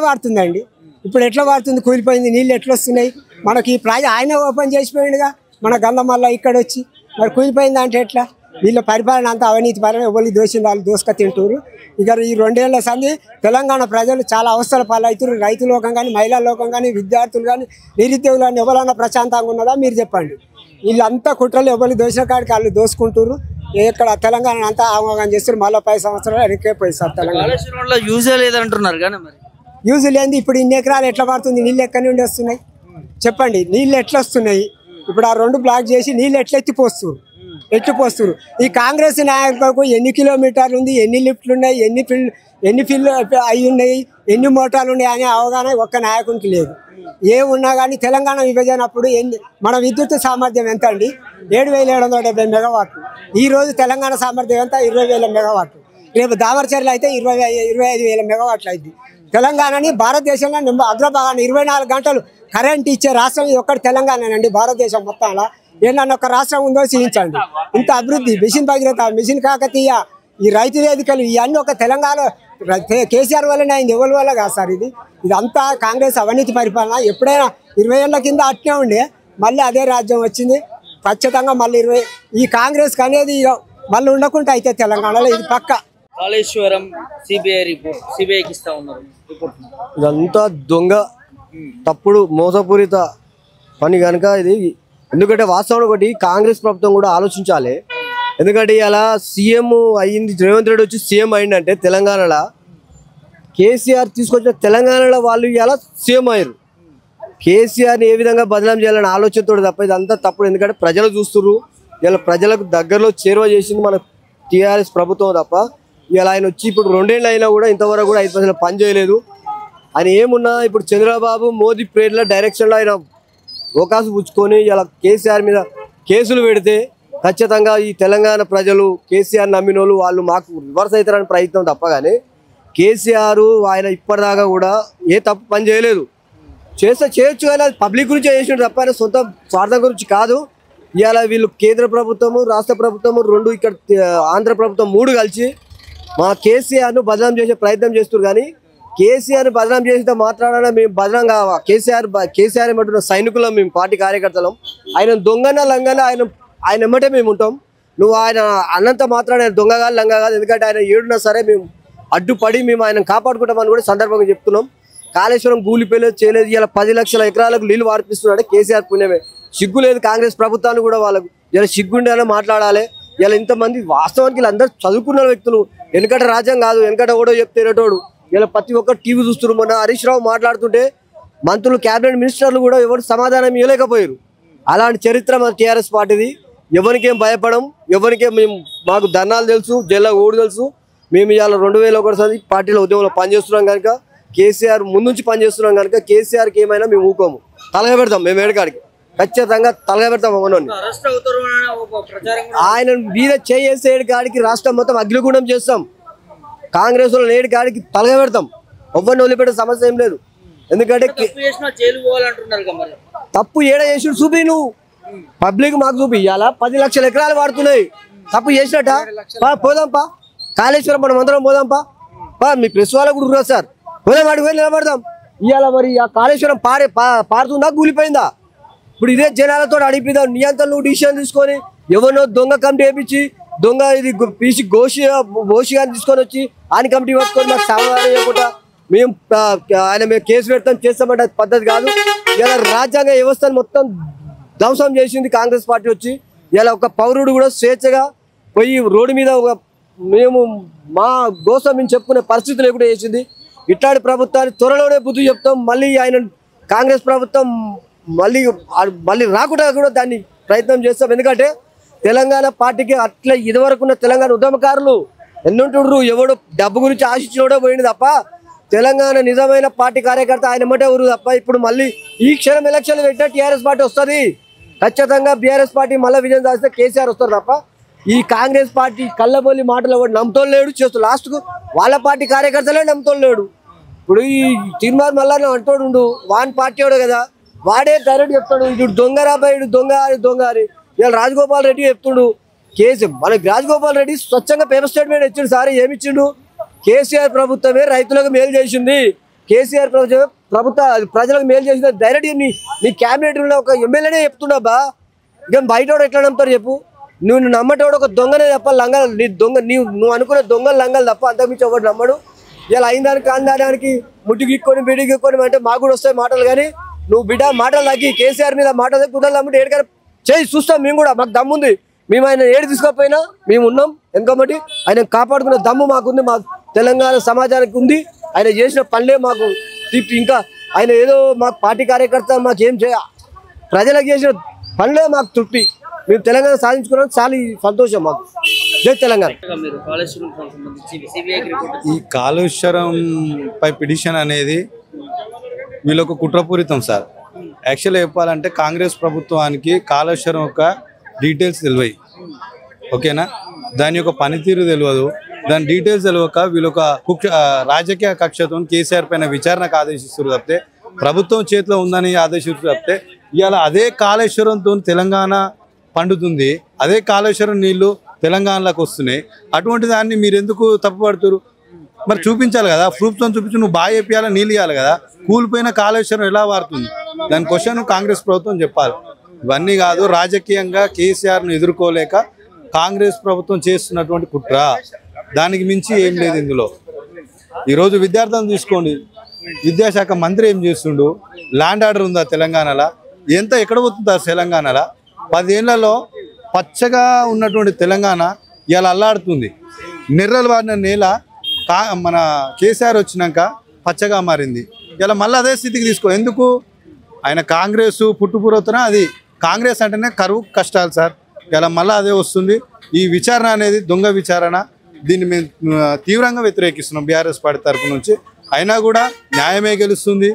వాడుతుందండి? ఇప్పుడు ఎట్లా వాడుతుంది? కూలిపోయింది, నీళ్ళు ఎట్లా వస్తున్నాయి? మనకి ఈ ప్రాజెక్ట్ ఆయనే ఓపెన్ చేసిపోయిండుగా, మన గంధమల్ల ఇక్కడ వచ్చి. మరి కూలిపోయింది అంటే ఎట్లా? వీళ్ళ పరిపాలన అంతా అవినీతి పరమే, ఎవరు దోషింది వాళ్ళు దోసుక తింటారు. ఇక ఈ 2 ఏళ్ల సంది తెలంగాణ ప్రజలు చాలా అవస్థల పాలవుతారు. రైతు లోకం కానీ, మహిళా లోకం కానీ, విద్యార్థులు కానీ, నిరుద్యోగులు కానీ ఎవరైనా ప్రశాంతంగా ఉన్నదా మీరు చెప్పండి? వీళ్ళంతా కుట్రలు ఎవరు దోషిన కాడికి వాళ్ళు దోసుకుంటారు. ఇక్కడ తెలంగాణ అంతా ఆమోగం చేస్తారు. మళ్ళీ 10 సంవత్సరాలు వెనక్కే పోయిస్తారు. తెలంగాణ యూజ్ లేదంటున్నారు కానీ మరి యూజ్ లేదు. ఇప్పుడు ఇన్ని ఎకరాలు ఎట్లా పడుతుంది? నీళ్ళు ఎక్కడి నుండి వస్తున్నాయి చెప్పండి? నీళ్ళు ఎట్లా వస్తున్నాయి? ఇప్పుడు ఆ 2 బ్లాక్ చేసి నీళ్ళు ఎట్లా ఎత్తిపోస్తారు? ఈ కాంగ్రెస్ నాయకులకు ఎన్ని కిలోమీటర్లు ఉంది, ఎన్ని లిఫ్ట్లు ఉన్నాయి, ఎన్ని ఫీల్డ్ అయి ఉన్నాయి, ఎన్ని మోటార్లు ఉన్నాయి అనే అవగాహన ఒక్క నాయకునికి లేదు. ఏమున్నా కానీ తెలంగాణ విభజన అప్పుడు మన విద్యుత్ సామర్థ్యం ఎంత అండి? 7,770 మెగావాట్లు. ఈ రోజు తెలంగాణ సామర్థ్యం ఎంత? 20,000 మెగావాట్లు. రేపు దామరచర్ల అయితే 25,000 మెగావాట్లు అయింది. తెలంగాణని భారతదేశంలో అగ్రభాగాన్ని 24 గంటలు కరెంట్ ఇచ్చే రాష్ట్రం ఇది ఒక్కటి తెలంగాణనండి. భారతదేశం మొత్తంలో ఏమన్నా ఒక రాష్ట్రం ఉందో చూపించండి. ఇంత అభివృద్ధి, మిషన్ భగీరథ, మిషన్ కాకతీయ, ఈ రైతు వేదికలు ఇవన్నీ ఒక తెలంగాణ కేసీఆర్ వల్లనే అయింది, ఎవరి వల్ల కాదు సార్. ఇదంతా కాంగ్రెస్ అవినీతి పరిపాలన. ఎప్పుడైనా 20 ఏళ్ల కింద అట్నే ఉండే, మళ్ళీ అదే రాజ్యం వచ్చింది. ఖచ్చితంగా మళ్ళీ ఈ కాంగ్రెస్ అనేది మళ్ళీ ఉండకుండా అయితే తెలంగాణలో ఇది పక్క. కాళేశ్వరం సిబిఐ రిపోర్ట్, సిబిఐకి ఇస్తా ఉన్నారు రిపోర్ట్. ఇదంతా దొంగ, తప్పుడు, మోసపూరిత పని కనుక ఇది. ఎందుకంటే వాస్తవం ఒకటి, కాంగ్రెస్ ప్రభుత్వం కూడా ఆలోచించాలి. ఎందుకంటే ఇలా సీఎం అయ్యింది, రేవంత్ రెడ్డి వచ్చి సీఎం అయిందంటే తెలంగాణలో కేసీఆర్ తీసుకొచ్చిన తెలంగాణలో వాళ్ళు ఇలా సీఎం అయ్యారు. కేసీఆర్ని ఏ విధంగా బదనాం చేయాలని ఆలోచనతో తప్ప ఇదంతా తప్పుడు. ఎందుకంటే ప్రజలు చూస్తున్నారు, ఇలా ప్రజలకు దగ్గరలో చేరువ చేసింది మన టీఆర్ఎస్ ప్రభుత్వం తప్ప ఇలా ఆయన వచ్చి ఇప్పుడు 2 ఏళ్ళు అయినా కూడా ఇంతవరకు కూడా 5% పని చేయలేదు. ఆయన ఏమున్నా ఇప్పుడు చంద్రబాబు మోదీ ప్రేరణ డైరెక్షన్లో ఆయన అవకాశం పుచ్చుకొని ఇలా కేసీఆర్ మీద కేసులు పెడితే ఖచ్చితంగా ఈ తెలంగాణ ప్రజలు కేసీఆర్ నమ్మిన వాళ్ళు మాకు రివర్స్ అవుతారని ప్రయత్నం తప్ప కానీ కేసీఆర్ ఆయన ఇప్పటిదాకా కూడా ఏ తప్పు పని చేయలేదు. చేయొచ్చు కానీ అది పబ్లిక్ గురించి చేసినట్టు తప్ప ఆయన సొంత స్వార్థం గురించి కాదు. ఇవాళ వీళ్ళు కేంద్ర ప్రభుత్వము, రాష్ట్ర ప్రభుత్వము 2, ఇక్కడ ఆంధ్ర ప్రభుత్వం 3 కలిసి మా కేసీఆర్ను బదనాం చేసే ప్రయత్నం చేస్తున్నారు. కానీ కేసీఆర్ బదనాం చేసితే మాట్లాడాలని మేము బదనాం కావా? కేసీఆర్ ఏమంటున్న సైనికులం, మేము పార్టీ కార్యకర్తలం. ఆయన దొంగన లంగన ఆయన ఎమ్మటే మేము ఉంటాం. నువ్వు ఆయన అన్నంత మాత్రాన్ని ఆయన దొంగ కాదు, లంగ కాదు. ఎందుకంటే ఆయన ఏడున్నా సరే మేము అడ్డుపడి మేము ఆయన కాపాడుకుంటామని కూడా సందర్భంగా చెప్తున్నాం. కాళేశ్వరం గూలిపోయలేదు, చేయలేదు. ఇలా 10 లక్షల ఎకరాలకు నీళ్లు వార్పిస్తున్నాడు కేసీఆర్ పుణ్యమే. సిగ్గు లేదు కాంగ్రెస్ ప్రభుత్వాన్ని కూడా, వాళ్ళకు ఇలా సిగ్గుండేలా మాట్లాడాలి. ఇలా ఇంతమంది వాస్తవానికి వీళ్ళందరూ చదువుకున్న వ్యక్తులు, వెనకట రాజ్యం కాదు, వెనకట ఓడో చెప్తేటోడు. ఇలా ప్రతి ఒక్కరు టీవీ చూస్తున్నారు. మొన్న హరీష్ రావు మాట్లాడుతుంటే మంత్రులు, క్యాబినెట్ మినిస్టర్లు కూడా ఎవరు సమాధానం ఇవ్వలేకపోయారు. అలాంటి చరిత్ర మన టీఆర్ఎస్ పార్టీది. ఎవరికేం భయపడం, ఎవరికేం మాకు ధర్నాలు తెలుసు, జైల్లో ఓడి తెలుసు. మేము ఇవాళ 2001 పార్టీలో ఉద్యమంలో పనిచేస్తున్నాం కనుక, కేసీఆర్ ముందుంచి పనిచేస్తున్నాం కనుక కేసీఆర్కి ఏమైనా మేము ఊకోము, తలగా పెడతాం. మేము ఏడుకాడికి ఖచ్చితంగా తలగా పెడతాం. మనోని ఆయన మీద చేసే ఏడుకాడికి రాష్ట్రం మొత్తం అగ్నిగుండం చేస్తాం. కాంగ్రెస్ వాళ్ళు ఏడుకాడికి తలగా పెడతాం. ఎవరిని వదిలిపెట్టే సమస్య ఏం లేదు. ఎందుకంటే తప్పు ఏడ చేసి చూపి, నువ్వు పబ్లిక్ మాకు చూపి. ఇవాళ 10 లక్షల ఎకరాలు వాడుతున్నాయి, తప్పు చేసినట్ట. పోదాంపా కాళేశ్వరం, మనం అందరం పోదాంపా. మీ ప్రెస్ వాళ్ళకు కూడా ఉన్నారు సార్, పోదాం, వాడికి పోయి నిలబడదాం. ఇవాళ మరి ఆ కాళేశ్వరం పారుతుందా, కూలిపోయిందా? ఇప్పుడు ఇదే జనాలతో అడిపిద్దాం. నీ అంతా నువ్వు డిసిషన్ తీసుకొని ఎవరినో దొంగ కమిటీ వేయించి, దొంగ ఇది పీసి గోషి గారిని తీసుకొని వచ్చి ఆయన కమిటీ పట్టుకొని మాకు సమాధానం చేయకుండా మేము కేసు పెడతాం, చేస్తామంటే పద్ధతి కాదు. ఇలా రాజ్యాంగ వ్యవస్థను మొత్తం ధ్వంసం చేసింది కాంగ్రెస్ పార్టీ వచ్చి. ఇలా ఒక పౌరుడు కూడా స్వేచ్ఛగా పోయి రోడ్డు మీద మేము మా కోసం మేము చెప్పుకునే పరిస్థితి లేకుండా చేసింది. ఇట్లాంటి ప్రభుత్వాన్ని త్వరలోనే బుద్ధి చెప్తాం. మళ్ళీ ఆయన కాంగ్రెస్ ప్రభుత్వం మళ్ళీ రాకుండా కూడా దాన్ని ప్రయత్నం చేస్తాం. ఎందుకంటే తెలంగాణ పార్టీకి అట్లా ఇదివరకున్న తెలంగాణ ఉద్యమకారులు ఎన్నుంటుండ్రు. ఎవడో డబ్బు గురించి ఆశించినోడో పోయింది తప్ప తెలంగాణ నిజమైన పార్టీ కార్యకర్త ఆయన ఎమ్మటే ఊరు తప్ప. ఇప్పుడు మళ్ళీ ఈ క్షణం ఎలక్షన్లు పెట్టినా టీఆర్ఎస్ పార్టీ వస్తుంది. ఖచ్చితంగా బీఆర్ఎస్ పార్టీ మళ్ళీ విజయం సాధిస్తే కేసీఆర్ వస్తారు తప్ప ఈ కాంగ్రెస్ పార్టీ కళ్ళబొల్లి మాటలు ఎవరు నమ్ముతోళ్ళు లేడు. చేస్తూ లాస్ట్కు వాళ్ళ పార్టీ కార్యకర్తలే నమ్ముతోళ్ళు లేడు. ఇప్పుడు ఈ తీర్మానం మళ్ళీ అంటోడు వాన్ పార్టీ వాడు కదా, వాడే డైరెక్ట్ చెప్తాడు ఇటు దొంగ రాబాయి, ఇటు దొంగ అని. ఇలా రాజగోపాల్ రెడ్డి చెప్తుడు కేసు. మనకి రాజగోపాల్ రెడ్డి స్వచ్ఛంగా పేపర్ స్టేట్మెంట్ ఇచ్చిండు. సార్ ఏమిచ్చిండు? కేసీఆర్ ప్రభుత్వమే రైతులకు మేలు చేసింది, కేసీఆర్ ప్రభుత్వ ప్రజలకు మేలు చేసింది. డైరెక్ట్ నీ క్యాబినెట్ ఒక ఎమ్మెల్యేనే చెప్తున్నాబా. ఇక బయట ఎట్లా నమ్ముతారు చెప్పు? నువ్వు నమ్మటోడు ఒక దొంగనే తప్ప లంగలు, నీ దొంగ నువ్వు అనుకునే దొంగలు లంగలు తప్ప అంతకుమించి ఒకటి నమ్మడు. ఇలా అయిందానికి అందానికి ముట్టిగిక్కొని బిడిగిక్కొని అంటే మాకు కూడా వస్తాయి మాటలు. కానీ నువ్వు బిడ్డ మాటలు తగ్గి కేసీఆర్ మీద మాటలు కుదరలు నమ్మితే ఏడుకైనా చేయి చూస్తాం. మేము కూడా మాకు దమ్ముంది. మేము ఆయన ఏడు తీసుకోకపోయినా మేము ఉన్నాం. ఎందుకంటే ఆయన కాపాడుకునే దమ్ము మాకుంది, మా తెలంగాణ సమాజానికి ఉంది. ఆయన చేసిన పనులే మాకు తీపి. ఇంకా ఆయన ఏదో మాకు పార్టీ కార్యకర్త మాకేం ప్రజలకు చేసిన పనులే మాకు తృప్తి. మేము తెలంగాణ సాధించుకున్నాం, చాలా సంతోషం మాకు. జై తెలంగాణ. ఈ కాళేశ్వరం పై పిటిషన్ అనేది వీళ్ళొక కుట్రపూరితం సార్. యాక్చువల్గా చెప్పాలంటే కాంగ్రెస్ ప్రభుత్వానికి కాళేశ్వరం యొక్క డీటెయిల్స్ తెలియవు, ఓకేనా? దాని యొక్క పనితీరు తెలియదు, దాని డీటెయిల్స్ తెలియక వీళ్ళొక రాజకీయ కక్షతో కేసీఆర్ పైన విచారణకు ఆదేశిస్తారు తప్పితే, ప్రభుత్వం చేతిలో ఉందని ఆదేశిస్తారు తప్పితే, ఇవాళ అదే కాళేశ్వరంతో తెలంగాణ పండుతుంది, అదే కాళేశ్వరం నీళ్లు తెలంగాణలోకి వస్తున్నాయి. అటువంటి దాన్ని మీరు ఎందుకు తప్పుపడుతున్నారు? మరి చూపించాలి కదా, ప్రూఫ్తో చూపించి నువ్వు బాగా చెప్పాలి, నీళ్ళు ఇవ్వాలి కదా. కూలిపోయిన కాళేశ్వరం ఎలా వారుతుంది, దాని క్వశ్చన్ కాంగ్రెస్ ప్రభుత్వం చెప్పాలి. ఇవన్నీ కాదు, రాజకీయంగా కేసీఆర్ను ఎదుర్కోలేక కాంగ్రెస్ ప్రభుత్వం చేస్తున్నటువంటి కుట్ర, దానికి మించి ఏం లేదు ఇందులో. ఈరోజు విద్యార్థులను తీసుకోండి, విద్యాశాఖ మంత్రి ఏం చేస్తుండు? ల్యాండ్ ఆర్డర్ ఉందా తెలంగాణలో? ఎక్కడ పోతుందా తెలంగాణలో? 10 ఏళ్లలో పచ్చగా ఉన్నటువంటి తెలంగాణ ఇలా అల్లాడుతుంది. నెర్రలు వాడిన నేల మన కేసీఆర్ వచ్చినాక పచ్చగా మారింది. ఇలా మళ్ళీ అదే స్థితికి తీసుకో. ఎందుకు? ఆయన కాంగ్రెస్ పుట్టుపురోతన, అది కాంగ్రెస్ అంటేనే కరువు కష్టాలు సార్. ఇలా మళ్ళీ అదే వస్తుంది. ఈ విచారణ అనేది దొంగ విచారణ, దీన్ని మేము తీవ్రంగా వ్యతిరేకిస్తున్నాం బీఆర్ఎస్ పార్టీ తరఫు నుంచి. అయినా కూడా న్యాయమే గెలుస్తుంది,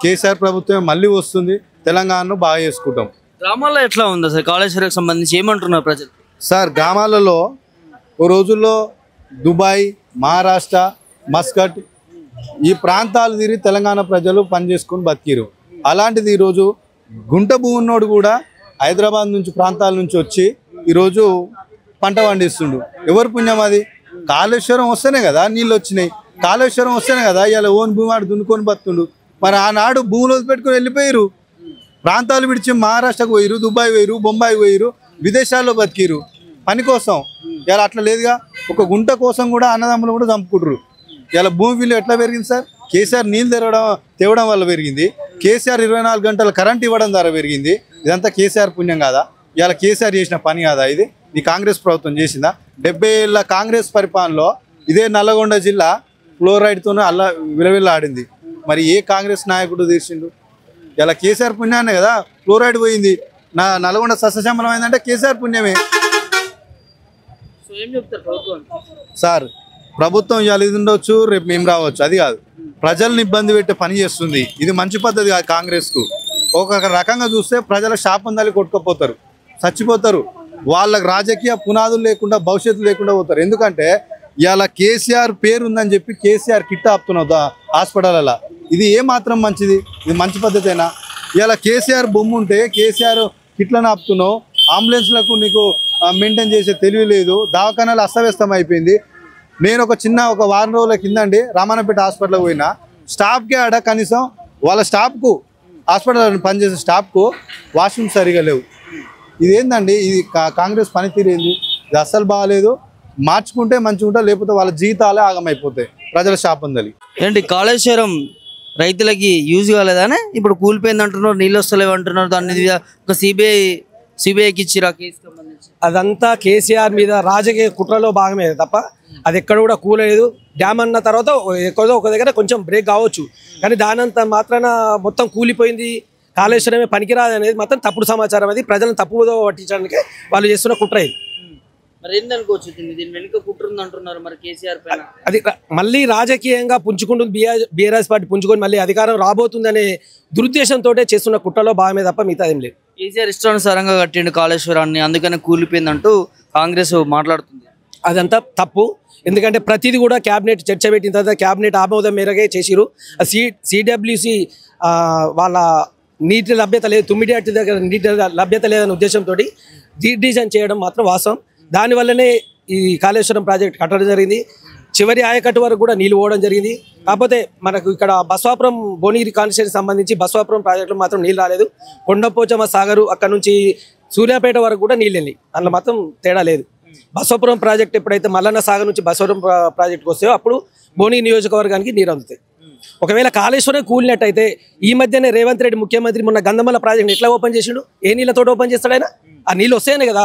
కేసీఆర్ ప్రభుత్వం మళ్ళీ వస్తుంది, తెలంగాణను బాగా చేసుకుంటాం. గ్రామాల్లో ఎట్లా ఉంది సార్ కాళేశ్వరంకి సంబంధించి, ఏమంటున్నారు ప్రజలు? సార్ గ్రామాలలో ఓ రోజుల్లో దుబాయ్, మహారాష్ట్ర, మస్కట్ ఈ ప్రాంతాలు తిరిగి తెలంగాణ ప్రజలు పనిచేసుకొని బతికిరు. అలాంటిది ఈరోజు గుంట భూమున్నోడు కూడా హైదరాబాద్ నుంచి ప్రాంతాల నుంచి వచ్చి ఈరోజు పంట పండిస్తుండు. ఎవరు పుణ్యం అది? కాళేశ్వరం వస్తేనే కదా నీళ్ళు వచ్చినాయి, కాళేశ్వరం వస్తేనే కదా ఇలా ఓన్ భూమి ఆడు దున్నుకొని బతుండు. మరి ఆనాడు భూములు పెట్టుకొని వెళ్ళిపోయారు, ప్రాంతాలు విడిచి మహారాష్ట్రకు పోయిరు, దుబాయ్ పోయిరు, బొంబాయి పోయిరు, విదేశాల్లో బతికిరు పని కోసం. ఇలా అట్లా లేదుగా. ఒక గుంట కోసం కూడా అన్నదమ్ములు కూడా చంపుకుంటారు. ఇలా భూమి విలువ ఎట్లా పెరిగింది సార్? కేసీఆర్ నీళ్ళు తేవడం వల్ల పెరిగింది, కేసీఆర్ 24 గంటలు కరెంట్ ఇవ్వడం ద్వారా పెరిగింది. ఇదంతా కేసీఆర్ పుణ్యం కాదా? ఇలా కేసీఆర్ చేసిన పని కాదా ఇది? ఈ కాంగ్రెస్ ప్రభుత్వం చేసిందా? 70 ఏళ్ళ కాంగ్రెస్ పరిపాలనలో ఇదే నల్లగొండ జిల్లా ఫ్లోరైడ్తో విలవిల్లాడింది. మరి ఏ కాంగ్రెస్ నాయకుడు తీర్చిండు? ఇలా కేసీఆర్ పుణ్యాన్నే కదా ఫ్లోరైడ్ పోయింది. నల్గొండ సస్యశ్యామలం అయిందంటే కేసీఆర్ పుణ్యమే. సార్ ప్రభుత్వం ఇవాళ ఇది ఉండొచ్చు, రేపు మేము రావచ్చు, అది కాదు. ప్రజల్ని ఇబ్బంది పెట్టే పని చేస్తుంది. ఇది మంచి పద్ధతి కాదు కాంగ్రెస్కు. ఒక రకంగా చూస్తే ప్రజల శాపం తల్లి కొట్టుకుపోతారు, చచ్చిపోతారు. వాళ్ళకి రాజకీయ పునాదులు లేకుండా, భవిష్యత్తు లేకుండా పోతారు. ఎందుకంటే ఇవాళ కేసీఆర్ పేరు ఉందని చెప్పి కేసీఆర్ కిట్ ఆపుతున్నావు హాస్పిటల్లో. ఇది ఏమాత్రం మంచిది? ఇది మంచి పద్ధతేనా? ఇవాళ కేసీఆర్ బొమ్మ ఉంటే కేసీఆర్ కిట్లను ఆపుతున్నావు. అంబులెన్స్లకు నీకు మెయింటైన్ చేసే తెలివి లేదు, దవాఖానాలు అస్తవ్యస్తం అయిపోయింది. నేను ఒక వారం రోజుల కిందండి రామానపేట హాస్పిటల్కి పోయినా, స్టాఫ్కి ఆడ కనీసం వాళ్ళ స్టాఫ్కు, హాస్పిటల్ పనిచేసే స్టాఫ్కు వాష్రూమ్ సరిగా లేవు. ఇదేందండి? ఇది కాంగ్రెస్ పనితీరు ఏంది? ఇది అస్సలు బాగాలేదు. మార్చుకుంటే మంచిగా ఉంటా, లేకపోతే వాళ్ళ జీవితాలే ఆగమైపోతాయి ప్రజల శాపందలి. ఏంటి కాళేశ్వరం రైతులకి యూజ్ కాలేదానే? ఇప్పుడు కూలిపోయింది అంటున్నారు, నీళ్ళు వస్తలేవు అంటున్నారు. దాని మీద ఒక సిబిఐకి ఇచ్చిరా కేసు సంబంధించి? అదంతా కేసీఆర్ మీద రాజకీయ కుట్రలో భాగమే తప్ప అది ఎక్కడ కూడా కూలేదు. డ్యామ్ అన్న తర్వాత ఎక్కడో ఒక దగ్గర కొంచెం బ్రేక్ కావచ్చు, కానీ దానంతా మాత్రాన మొత్తం కూలిపోయింది, కాళేశ్వరమే పనికిరాదు అనేది మాత్రం తప్పుడు సమాచారం. అది ప్రజలను తప్పుదో పట్టించడానికి వాళ్ళు చేస్తున్న కుట్ర ఇది. మరి ఏందనుకోవచ్చు దీని వెనుక కుట్ర ఉంది అంటున్నారు మరి కేసీఆర్ పైన? అది మళ్ళీ రాజకీయంగా పుంజుకుంటుంది, బీఆర్ఎస్ పార్టీ పుంజుకొని మళ్ళీ అధికారం రాబోతుందనే దురుద్దేశంతో చేస్తున్న కుట్రలో భాగమే తప్ప మిగతా ఏం లేదు. కేసీఆర్ ఇష్టానుసారంగా కట్టిండు కాళేశ్వరాన్ని, అందుకనే కూలిపోయిందంటూ కాంగ్రెస్ మాట్లాడుతుంది. అదంతా తప్పు. ఎందుకంటే ప్రతిదీ కూడా క్యాబినెట్ చర్చ పెట్టిన తర్వాత క్యాబినెట్ ఆమోదం మేరకే చేసిరు. సిడబ్ల్యూసి వాళ్ళ నీటి లభ్యత లేదు, తుమ్మిడియాటి దగ్గర నీటి లభ్యత లేదనే ఉద్దేశంతో డిసిజన్ చేయడం మాత్రం వాస్తవం. దానివల్లనే ఈ కాళేశ్వరం ప్రాజెక్ట్ కట్టడం జరిగింది. చివరి ఆయకట్టు వరకు కూడా నీళ్ళు పోవడం జరిగింది. కాకపోతే మనకు ఇక్కడ బస్వాపురం భువనగిరి కాన్స్టిట్యూన్సీకి సంబంధించి బస్వాపురం ప్రాజెక్టులో మాత్రం నీళ్ళు రాలేదు. కొండపోచమ్మ సాగరు అక్కడ నుంచి సూర్యాపేట వరకు కూడా నీళ్ళు వెళ్ళి, అందులో మాత్రం తేడా లేదు. బస్వాపురం ప్రాజెక్ట్ ఎప్పుడైతే మల్లన్న సాగర్ నుంచి బస్వాపురం ప్రాజెక్టుకు వస్తాయో అప్పుడు భువనగిరి నియోజకవర్గానికి నీరు అందుతాయి. ఒకవేళ కాళేశ్వరం కూలినట్టయితే ఈ మధ్యనే రేవంత్ రెడ్డి ముఖ్యమంత్రి మొన్న గంధమల్ల ప్రాజెక్ట్ ఎట్లా ఓపెన్ చేసిండు? ఏ నీళ్ళతో ఓపెన్ చేస్తాడు ఆయన? ఆ నీళ్ళు వస్తాయనే కదా,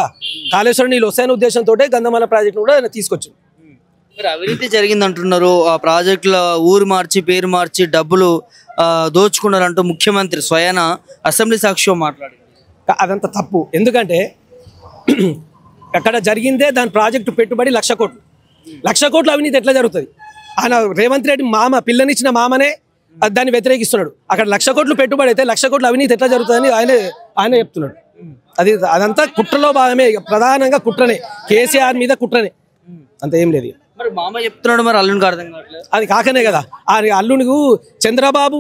కాళేశ్వరం నీళ్ళు వస్తాయనే ఉద్దేశంతో గంధమల్ల ప్రాజెక్టును కూడా ఆయన తీసుకొచ్చిండు. మరి అవినీతి జరిగింది అంటున్నారు. ఆ ప్రాజెక్టుల ఊరు మార్చి పేరు మార్చి డబ్బులు దోచుకున్నారంటూ ముఖ్యమంత్రి స్వయాన అసెంబ్లీ సాక్షిలో మాట్లాడింది. అదంతా తప్పు. ఎందుకంటే అక్కడ జరిగిందే దాని ప్రాజెక్టు పెట్టుబడి 1,00,000 కోట్లు. 1,00,000 కోట్లు అవినీతి ఎట్లా జరుగుతుంది? ఆయన రేవంత్ రెడ్డి మామ, పిల్లనిచ్చిన మామనే దాన్ని వ్యతిరేకిస్తున్నాడు. అక్కడ 1,00,000 కోట్లు పెట్టుబడి అయితే 1,00,000 కోట్ల అవినీతి ఎట్లా జరుగుతుందని ఆయన చెప్తున్నాడు. అదంతా కుట్రలో భాగమే, ప్రధానంగా కుట్రనే, కేసీఆర్ మీద కుట్రనే, అంత ఏం లేదు. మరి మామ చెప్తున్నాడు, మరి అల్లునికి అర్థం కావట్లేదు. అది కాకనే కదా ఆ అల్లునికి చంద్రబాబు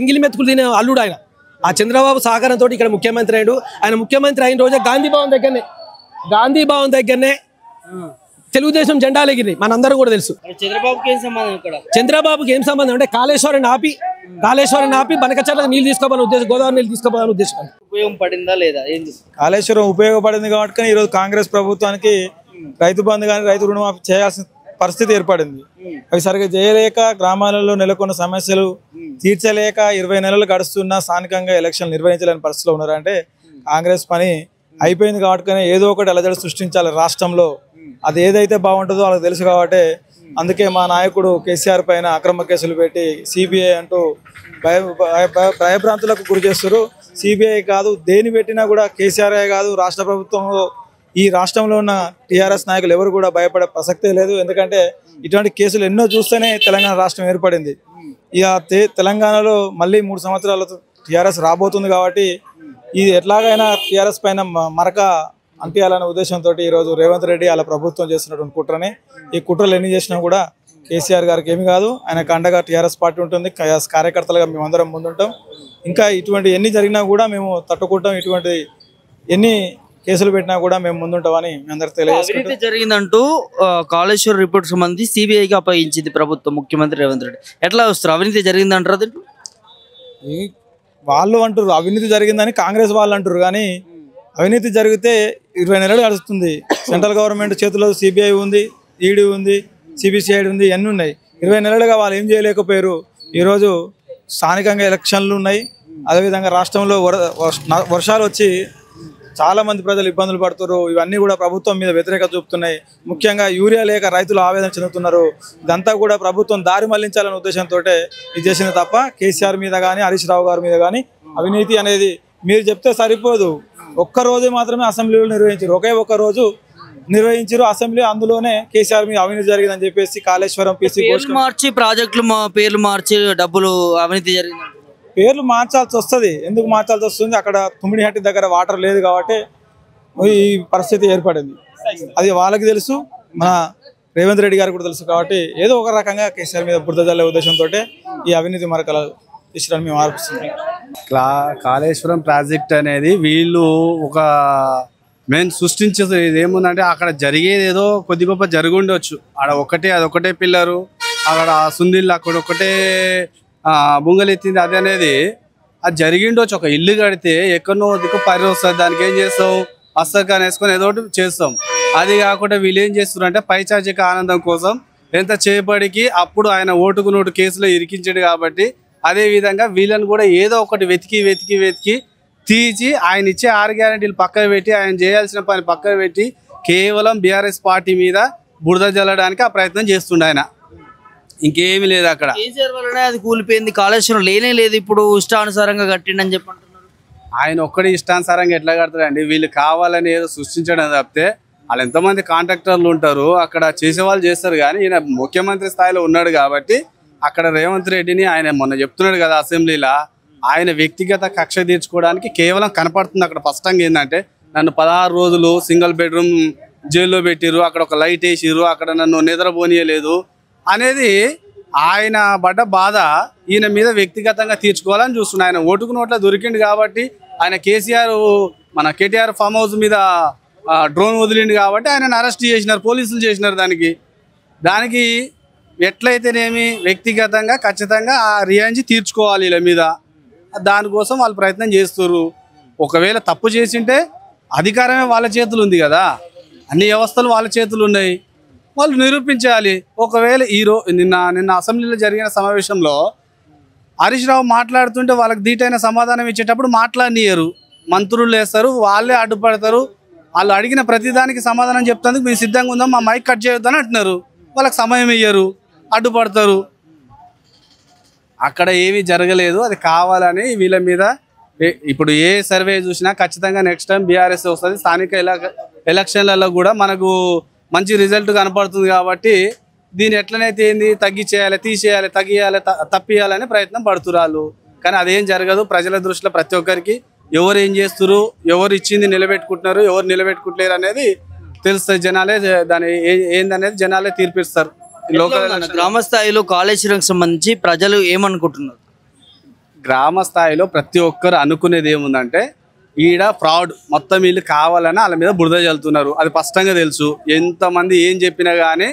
ఎంగిలి మెతుకులు తినే అల్లుడు ఆయన. ఆ చంద్రబాబు సహకారంతో ఇక్కడ ముఖ్యమంత్రి అయ్యాడు. ఆయన ముఖ్యమంత్రి అయిన రోజే గాంధీ భవన్ దగ్గరనే తెలుగుదేశం జెండాలు ఎగిరినాయి, మనందరం కూడా తెలుసు. చంద్రబాబుకి ఏం సంబంధం ఇక్కడ? చంద్రబాబుకి ఏం సంబంధం అంటే కాళేశ్వరం ఆపి బనకచర్లకు నీళ్ళు తీసుకోవాలని ఉద్దేశం, గోదావరి నీళ్ళు తీసుకోవాలని ఉద్దేశం. ఉపయోగం పడిందా లేదా? ఏంది కాళేశ్వరం ఉపయోగపడింది కాబట్టి ఈరోజు కాంగ్రెస్ ప్రభుత్వానికి రైతు బంధు కానీ రైతు రుణమాఫీ చేయాల్సిన పరిస్థితి ఏర్పడింది. అవి సరిగ్గా చేయలేక గ్రామాలలో నెలకొన్న సమస్యలు తీర్చలేక 20 నెలలు గడుస్తున్నా స్థానికంగా ఎలక్షన్ నిర్వహించలేని పరిస్థితిలో ఉన్నారంటే కాంగ్రెస్ పని అయిపోయింది కాబట్టి ఏదో ఒకటి అలజడి సృష్టించాలి రాష్ట్రంలో. అది ఏదైతే బాగుంటుందో వాళ్ళకి తెలుసు కాబట్టి అందుకే మా నాయకుడు కేసీఆర్ పైన అక్రమ కేసులు పెట్టి సిబిఐ అంటూ భయభ్రాంతులకు గురి చేస్తారు. సిబిఐ కాదు, దేని పెట్టినా కూడా కేసీఆర్ కాదు, రాష్ట్ర ప్రభుత్వంలో ఈ రాష్ట్రంలో ఉన్న టీఆర్ఎస్ నాయకులు ఎవరు కూడా భయపడే ప్రసక్తే లేదు. ఎందుకంటే ఇటువంటి కేసులు ఎన్నో చూస్తేనే తెలంగాణ రాష్ట్రం ఏర్పడింది. ఇక తెలంగాణలో మళ్ళీ 3 సంవత్సరాలతో టీఆర్ఎస్ రాబోతుంది కాబట్టి ఇది ఎట్లాగైనా టీఆర్ఎస్ పైన మరక అంటియాలనే ఉద్దేశంతో ఈరోజు రేవంత్ రెడ్డి అలా ప్రభుత్వం చేస్తున్నటువంటి కుట్రని, ఈ కుట్రలు ఎన్ని చేసినా కూడా కేసీఆర్ గారికి ఏమి కాదు, ఆయనకు అండగా టీఆర్ఎస్ పార్టీ ఉంటుంది. కార్యకర్తలుగా మేమందరం ముందుంటాం. ఇంకా ఇటువంటి ఎన్ని జరిగినా కూడా మేము తట్టుకుంటాం. ఇటువంటి ఎన్ని కేసులు పెట్టినా కూడా మేము ముందుంటామని మీ అందరికి తెలియజేస్తున్నాం. అవినీతి జరిగిందంటూ కాళేశ్వరం రిపోర్ట్ సంబంధించి సిబిఐకి అప్పగించింది ప్రభుత్వం, ముఖ్యమంత్రి రేవంత్ రెడ్డి. ఎట్లా వస్తారు? అవినీతి జరిగిందంటారు అది? వాళ్ళు అంటారు అవినీతి జరిగిందని, కాంగ్రెస్ వాళ్ళు అంటారు. కానీ అవినీతి జరిగితే 20 నెలలు గడుస్తుంది. సెంట్రల్ గవర్నమెంట్ చేతిలో సిబిఐ ఉంది, ఈడీ ఉంది, సిబిసిఐడి ఉంది, అన్నీ ఉన్నాయి. 20 నెలలుగా వాళ్ళు ఏం చేయలేకపోయారు. ఈరోజు స్థానికంగా ఎలక్షన్లు ఉన్నాయి. అదేవిధంగా రాష్ట్రంలో వర్షాలు వచ్చి చాలా మంది ప్రజలు ఇబ్బందులు పడుతున్నారు. ఇవన్నీ కూడా ప్రభుత్వం మీద వ్యతిరేకత చూపుతున్నాయి. ముఖ్యంగా యూరియా లేక రైతులు ఆవేదన చెందుతున్నారు. ఇదంతా కూడా ప్రభుత్వం దారి మళ్లించాలనే ఉద్దేశంతో ఇది చేసింది తప్ప కేసీఆర్ మీద కానీ హరీష్ రావు గారి మీద కానీ అవినీతి అనేది మీరు చెప్తే సరిపోదు. ఒక్కరోజు మాత్రమే అసెంబ్లీలో నిర్వహించారు, ఒక్క రోజు నిర్వహించారు అసెంబ్లీ. అందులోనే కేసీఆర్ మీద అవినీతి జరిగిందని చెప్పేసి కాళేశ్వరం పీసీ మార్చి ప్రాజెక్టులు పేర్లు మార్చి డబ్బులు అవినీతి జరిగింది. పేర్లు మార్చాల్సి వస్తుంది. ఎందుకు మార్చాల్సి వస్తుంది? అక్కడ తుమ్మిడిహట్టి దగ్గర వాటర్ లేదు కాబట్టి ఈ పరిస్థితి ఏర్పడింది. అది వాళ్ళకి తెలుసు, మన రేవంత్ రెడ్డి గారికి కూడా తెలుసు. కాబట్టి ఏదో ఒక రకంగా కేసీఆర్ మీద బురద జల్లే ఉద్దేశంతో ఈ అవినీతి మరకల విషయాన్ని మేము ఆరోపిస్తున్నాం. కాళేశ్వరం ప్రాజెక్ట్ అనేది వీళ్ళు ఒక మెయిన్ సృష్టించేది ఏముందంటే అక్కడ జరిగేది ఏదో కొద్ది గొప్ప జరిగి ఉండొచ్చు. ఆడ అదొకటే పిల్లరు, అక్కడ సుందిళ్ళు అక్కడ ఒకటే బుంగలెత్తింది. అది అనేది అది జరిగిండొచ్చు. ఒక ఇల్లు కడితే ఎక్కడో దిక్కు పరి వస్తుంది, దానికి ఏం చేస్తాం, అస్తకాన్ని వేసుకొని ఏదో ఒకటి చేస్తాం. అది కాకుండా వీళ్ళు ఏం చేస్తున్నారు అంటే పైచాచిక ఆనందం కోసం ఎంత చేపడికి అప్పుడు ఆయన ఓటుకు నోటు కేసులో ఇరికించాడు కాబట్టి అదే విధంగా వీళ్ళని కూడా ఏదో ఒకటి వెతికి తీసి ఆయన ఇచ్చే 6 గ్యారెంటీలు పక్కన పెట్టి ఆయన చేయాల్సిన పని పక్కన పెట్టి కేవలం బీఆర్ఎస్ పార్టీ మీద బురద జల్లడానికి ఆ ప్రయత్నం చేస్తుండే ఆయన. ఇంకేమీ లేదు అక్కడ. కేసీఆర్ వల్లనే అది కూలిపోయింది. కాళేశ్వరం లేనే లేదు, ఇప్పుడు ఇష్టానుసారంగా కట్టిండని చెప్పంటున్నారు. ఆయన ఒక్కడి ఇష్టానుసారంగా ఎట్లా కడతారండి? వీళ్ళు కావాలని ఏదో సృష్టించడం తప్పితే వాళ్ళు ఎంతమంది కాంట్రాక్టర్లు ఉంటారు అక్కడ చేసేవాళ్ళు చేస్తారు. కానీ ఈయన ముఖ్యమంత్రి స్థాయిలో ఉన్నాడు కాబట్టి అక్కడ రేవంత్ రెడ్డిని ఆయన మొన్న చెప్తున్నాడు కదా అసెంబ్లీలో, ఆయన వ్యక్తిగత కక్ష తీర్చుకోవడానికి కేవలం కనపడుతుంది అక్కడ. స్పష్టంగా ఏంటంటే నన్ను 16 రోజులు సింగిల్ బెడ్రూమ్ జైల్లో పెట్టిరు, అక్కడ ఒక లైట్ వేసిరు, అక్కడ నన్ను నిద్రపోనీయలేదు అనేది ఆయన పడ్డ బాధ ఈయన మీద వ్యక్తిగతంగా తీర్చుకోవాలని చూస్తున్నాడు. ఆయన ఓటుకు నోట్ల దొరికిండు కాబట్టి ఆయన కేటీఆర్ ఫామ్ హౌస్ మీద డ్రోన్ వదిలిండు కాబట్టి ఆయన అరెస్ట్ చేసినారు, పోలీసులు చేసినారు. దానికి ఎట్లయితేనేమి వ్యక్తిగతంగా ఖచ్చితంగా ఆ రియాన్స్ తీర్చుకోవాలి వీళ్ళ మీద. దానికోసం వాళ్ళు ప్రయత్నం చేస్తారు. ఒకవేళ తప్పు చేసింటే అధికారమే వాళ్ళ చేతులు ఉంది కదా, అన్ని వ్యవస్థలు వాళ్ళ చేతులు ఉన్నాయి, వాళ్ళు నిరూపించాలి. ఒకవేళ నిన్న అసెంబ్లీలో జరిగిన సమావేశంలో హరీష్ రావు మాట్లాడుతుంటే వాళ్ళకి ధీటైన సమాధానం ఇచ్చేటప్పుడు మాట్లాడనియరు, మంత్రులు వేస్తారు, వాళ్ళే అడ్డుపడతారు. వాళ్ళు అడిగిన ప్రతిదానికి సమాధానం చెప్తానికి మేము సిద్ధంగా ఉందాం, మా మైక్ కట్ చేయొద్దని అంటున్నారు. వాళ్ళకి సమయం ఇయ్యరు, అడ్డుపడతారు. అక్కడ ఏమీ జరగలేదు. అది కావాలని వీళ్ళ మీద ఇప్పుడు ఏ సర్వే చూసినా ఖచ్చితంగా నెక్స్ట్ టైం బీఆర్ఎస్ వస్తుంది. స్థానిక ఎలక్షన్లలో కూడా మనకు మంచి రిజల్ట్ కనపడుతుంది కాబట్టి దీన్ని ఎట్లనైతే ఏంది తగ్గించేయాలి, తీసేయాలి, తగ్గియాలి, తప్పియాలనే ప్రయత్నం పడుతున్నారు. కానీ అదేం జరగదు. ప్రజల దృష్టిలో ప్రతి ఒక్కరికి ఎవరు ఏం చేస్తున్నారు, ఎవరు ఇచ్చింది నిలబెట్టుకుంటున్నారు, ఎవరు నిలబెట్టుకుంటలేరు అనేది తెలుస్తుంది. జనాలే దాని ఏందనేది జనాలే తీర్పిస్తారు. గ్రామ స్థాయిలో కాళేశ్వరంకి సంబంధించి ప్రజలు ఏమనుకుంటున్నారు? గ్రామ స్థాయిలో ప్రతి ఒక్కరు అనుకునేది ఏముందంటే ఈడ ఫ్రాడ్, మొత్తం వీళ్ళు కావాలని వాళ్ళ మీద బురద చల్లుతున్నారు. అది స్పష్టంగా తెలుసు. ఎంతమంది ఏం చెప్పినా కానీ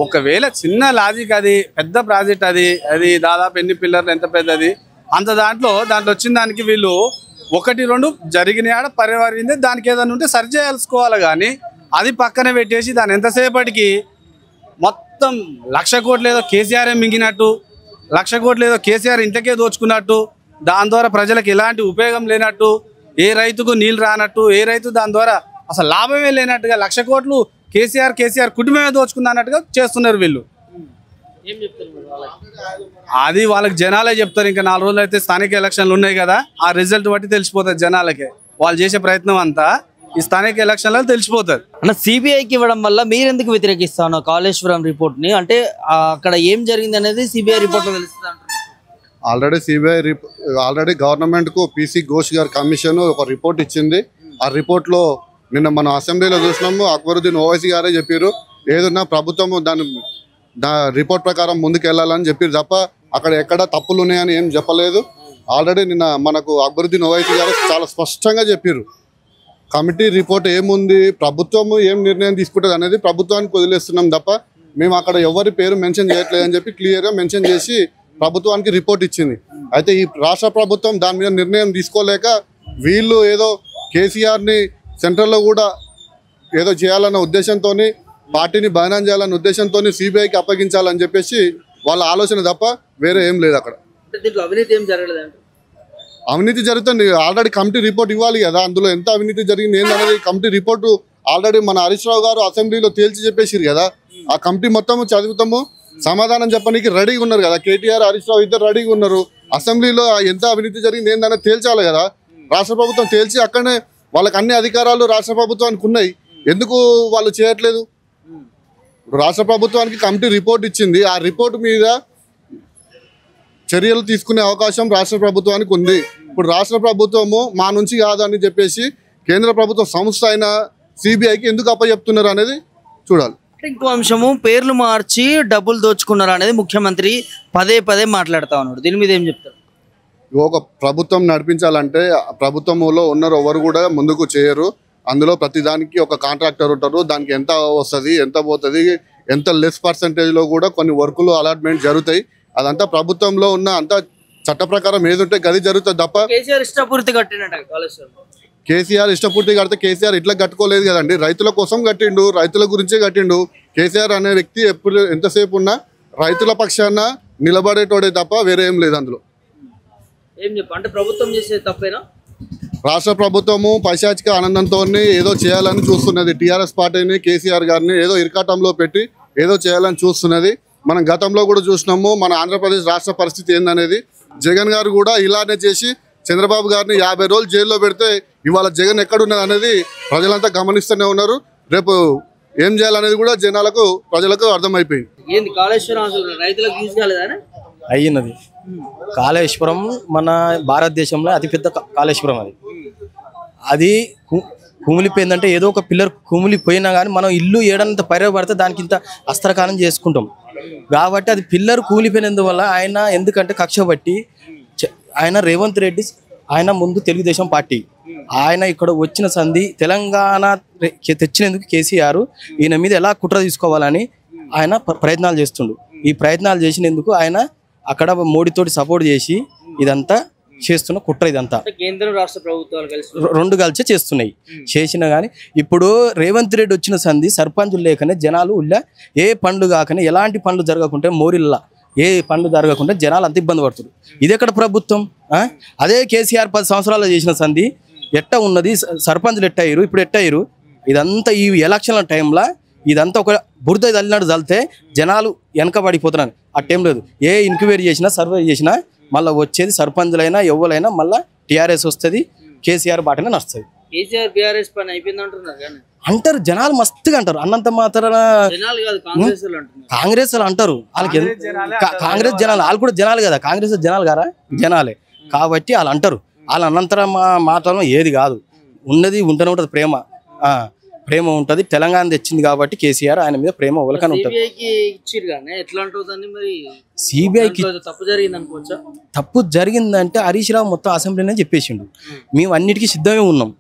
ఒకవేళ చిన్న లాజిక్, అది పెద్ద ప్రాజెక్ట్, అది దాదాపు ఎన్ని పిల్లర్లు, ఎంత పెద్దది, అంత దాంట్లో వచ్చిన దానికి వీళ్ళు 1-2 జరిగిన ఆడ పరివారింది, దానికి ఏదైనా ఉంటే సరి చేయాల్సుకోవాలి. కానీ అది పక్కన పెట్టేసి దాని ఎంతసేపటికి మొత్తం 1,00,000 కోట్లు ఏదో కేసీఆర్ మింగినట్టు, 1,00,000 కోట్లు ఏదో కేసీఆర్ ఇంట్లోకే దోచుకున్నట్టు, దాని ద్వారా ప్రజలకు ఎలాంటి ఉపయోగం లేనట్టు, ఏ రైతుకు నీళ్ళు రానట్టు, ఏ రైతు దాని ద్వారా అసలు లాభమే లేనట్టుగా 1,00,000 కోట్లు కేసీఆర్ కుటుంబమే దోచుకుంది అన్నట్టుగా చేస్తున్నారు వీళ్ళు. అది వాళ్ళకి జనాలే చెప్తారు. ఇంకా 4 రోజులు అయితే స్థానిక ఎలక్షన్లు ఉన్నాయి కదా, ఆ రిజల్ట్ బట్టి తెలిసిపోతుంది జనాలకే. వాళ్ళు చేసే ప్రయత్నం అంతా ఈ స్థానిక ఎలక్షన్లో తెలిసిపోతుంది. అన్న, సిబిఐకి ఇవ్వడం వల్ల మీరెందుకు వ్యతిరేకిస్తాను కాళేశ్వరం రిపోర్ట్ని? అంటే అక్కడ ఏం జరిగింది అనేది సిబిఐ రిపోర్ట్లో తెలుస్తుంది. ఆల్రెడీ గవర్నమెంట్కు పీసీ ఘోష్ గారి కమిషన్ ఒక రిపోర్ట్ ఇచ్చింది. ఆ రిపోర్ట్లో నిన్న మనం అసెంబ్లీలో చూసినాము, అక్బరుద్దీన్ ఓవైసీ గారే చెప్పారు ఏదన్నా ప్రభుత్వం దాని రిపోర్ట్ ప్రకారం ముందుకు వెళ్ళాలని చెప్పారు తప్ప అక్కడ ఎక్కడ తప్పులు ఉన్నాయని ఏం చెప్పలేదు. ఆల్రెడీ నిన్న మనకు అక్బరుద్దీన్ ఓవైసీ గారు చాలా స్పష్టంగా చెప్పారు కమిటీ రిపోర్ట్ ఏముంది, ప్రభుత్వము ఏం నిర్ణయం తీసుకుంటుంది అనేది ప్రభుత్వానికి వదిలేస్తున్నాం తప్ప మేము అక్కడ ఎవరి పేరు మెన్షన్ చేయట్లేదు అని చెప్పి క్లియర్గా మెన్షన్ చేసి ప్రభుత్వానికి రిపోర్ట్ ఇచ్చింది. అయితే ఈ రాష్ట్ర ప్రభుత్వం దాని మీద నిర్ణయం తీసుకోలేక వీళ్ళు ఏదో కేసీఆర్ని సెంట్రల్లో కూడా ఏదో చేయాలన్న ఉద్దేశంతో, పార్టీని బదనాం చేయాలన్న ఉద్దేశంతో సిబిఐకి అప్పగించాలని చెప్పేసి వాళ్ళ ఆలోచన తప్ప వేరే ఏం లేదు. అక్కడ అవినీతి జరుగుతుంది. ఆల్రెడీ కమిటీ రిపోర్ట్ ఇవ్వాలి కదా, అందులో ఎంత అవినీతి జరిగింది ఏందనేది కమిటీ రిపోర్టు ఆల్రెడీ మన హరీష్ రావు గారు అసెంబ్లీలో తేల్చి చెప్పేసారు కదా. ఆ కమిటీ మొత్తం చదువుతాము, సమాధానం చెప్పడానికి రెడీగా ఉన్నారు కదా. కేటీఆర్, హరీష్ రావు ఇద్దరు రెడీగా ఉన్నారు. అసెంబ్లీలో ఎంత అవినీతి జరిగింది ఏందనేది తేల్చాలి కదా. రాష్ట్ర ప్రభుత్వం తేల్చి అక్కడనే వాళ్ళకి అన్ని అధికారాలు రాష్ట్ర ప్రభుత్వానికి ఉన్నాయి, ఎందుకు వాళ్ళు చేయట్లేదు? రాష్ట్ర ప్రభుత్వానికి కమిటీ రిపోర్ట్ ఇచ్చింది, ఆ రిపోర్ట్ మీద చర్యలు తీసుకునే అవకాశం రాష్ట్ర ప్రభుత్వానికి ఉంది. ఇప్పుడు రాష్ట్ర ప్రభుత్వము మా నుంచి కాదని చెప్పేసి కేంద్ర ప్రభుత్వ సంస్థ అయిన సిబిఐకి ఎందుకు అప్పచెప్తున్నారు అనేది చూడాలి. ఇంకో అంశము, పేర్లు మార్చి డబ్బులు దోచుకున్నారు అనేది ముఖ్యమంత్రి పదే మాట్లాడుతూ ఉన్నాడు. దీని మీద ఏం చెప్తారు? ఒక ప్రభుత్వం నడిపించాలంటే ప్రభుత్వంలో ఉన్నారు ఎవరు కూడా ముందుకు చేయరు. అందులో ప్రతిదానికి ఒక కాంట్రాక్టర్ ఉంటారు, దానికి ఎంత వస్తుంది, ఎంత పోతుంది, ఎంత లెస్ పర్సంటేజ్లో కూడా కొన్ని వర్కులు అలాట్మెంట్ జరుగుతాయి. అదంతా ప్రభుత్వంలో ఉన్న అంతా చట్ట ప్రకారం ఏది ఉంటే గది జరుగుతుంది తప్ప కేసీఆర్ ఇష్టపూర్తి కడితే కేసీఆర్ ఇట్లా కట్టుకోలేదు కదండి. రైతుల కోసం కట్టిండు, రైతుల గురించే కట్టిండు. కేసీఆర్ అనే వ్యక్తి ఎప్పుడు ఎంతసేపు ఉన్నా రైతుల పక్షాన నిలబడేటోడే తప్ప వేరే ఏం లేదు. అందులో అంటే ప్రభుత్వం చేసే తప్పేనా? రాష్ట్ర ప్రభుత్వము పైశాచిక ఆనందంతో ఏదో చేయాలని చూస్తున్నది. టీఆర్ఎస్ పార్టీని, కేసీఆర్ గారిని ఏదో ఇరకాటంలో పెట్టి ఏదో చేయాలని చూస్తున్నది. మనం గతంలో కూడా చూసినాము మన ఆంధ్రప్రదేశ్ రాష్ట్ర పరిస్థితి ఏందనేది. జగన్ గారు కూడా ఇలానే చేసి చంద్రబాబు గారిని 50 రోజులు జైల్లో పెడితే ఇవాళ జగన్ ఎక్కడున్నది అనేది ప్రజలంతా గమనిస్తూనే ఉన్నారు. రేపు ఏం చేయాలనేది కూడా ప్రజలకు అర్థమైపోయింది. అయ్యినది కాళేశ్వరం మన భారతదేశంలో అతిపెద్ద కాళేశ్వరం. అది కుమిలిపోయిందంటే ఏదో ఒక పిల్లర్ కుమిలిపోయినా కానీ మనం ఇల్లు ఏడంత పడితే దానికి ఇంత అస్త్రకాలం చేసుకుంటాం కాబట్టి అది పిల్లర్ కూలిపోయినందువల్ల ఆయన ఎందుకంటే కక్ష బట్టి ఆయన రేవంత్ రెడ్డి ఆయన ముందు తెలుగుదేశం పార్టీ ఆయన ఇక్కడ వచ్చిన సంధి తెలంగాణ తెచ్చినందుకు కేసీఆర్ ఈయన మీద ఎలా కుట్ర తీసుకోవాలని ఆయన ప్రయత్నాలు చేస్తుండు. ఈ ప్రయత్నాలు చేసినందుకు ఆయన అక్కడ మోడీతోటి సపోర్ట్ చేసి ఇదంతా చేస్తున్న కుట్ర. ఇదంతా కేంద్రం రాష్ట్ర ప్రభుత్వాలు రెండు కలిసి చేస్తున్నాయి. చేసినా కానీ ఇప్పుడు రేవంత్ రెడ్డి వచ్చిన సంధి సర్పంచులు లేకనే జనాలు ఏ పనులు కాకనే ఎలాంటి పనులు జరగకుంటే మోరిల్లా ఏ పనులు జరగకుండా జనాలు అంత ఇబ్బంది పడుతున్నారు. ఇది ఎక్కడ ప్రభుత్వం? అదే కేసీఆర్ 10 సంవత్సరాలు చేసిన సంధి ఎట్ట ఉన్నది, సర్పంచులు ఎట్టయ్యారు, ఇప్పుడు ఎట్టయ్యారు. ఇదంతా ఈ ఎలక్షన్ల టైంలో ఇదంతా ఒక బురద తల్లినాడు చల్లితే జనాలు వెనకబడిపోతున్నారు. ఆ టైం లేదు. ఏ ఎంక్వైరీ చేసినా సర్వే చేసినా మళ్ళీ వచ్చేది సర్పంచులైనా ఎవరైనా మళ్ళీ టీఆర్ఎస్ వస్తుంది, కేసీఆర్ బాటనే నడుస్తుంది. కేసీఆర్ బీఆర్ఎస్ పని అయిపోయింది అంటున్నారు కానీ అంటారు జనాలు మస్తుగా అంటారు. అన్నంత మాత్రాన జనాలు కాదు కాంగ్రెస్ వాళ్ళు అంటున్నారు. కాంగ్రెస్ వాళ్ళు అంటారు. వాళ్ళకి కాంగ్రెస్ జనాలు, వాళ్ళు కూడా జనాలు కదా, కాంగ్రెస్ జనాలు కదా, జనాలే కాబట్టి వాళ్ళు అంటారు. వాళ్ళ అనంతర మాటలు ఏది కాదు, ఉన్నది ఉంటూనే ఉంటుంది. ప్రేమ ఉంటుంది. తెలంగాణ తెచ్చింది కాబట్టి కేసీఆర్ ఆయన మీద ప్రేమ ఉలకని ఉంటుంది. సిబిఐకి తప్పు జరిగింది అనుకోవచ్చా? తప్పు జరిగిందంటే హరీష్ రావు మొత్తం అసెంబ్లీనే చెప్పేసిండు. మేము అన్నిటికీ సిద్ధమే ఉన్నాం,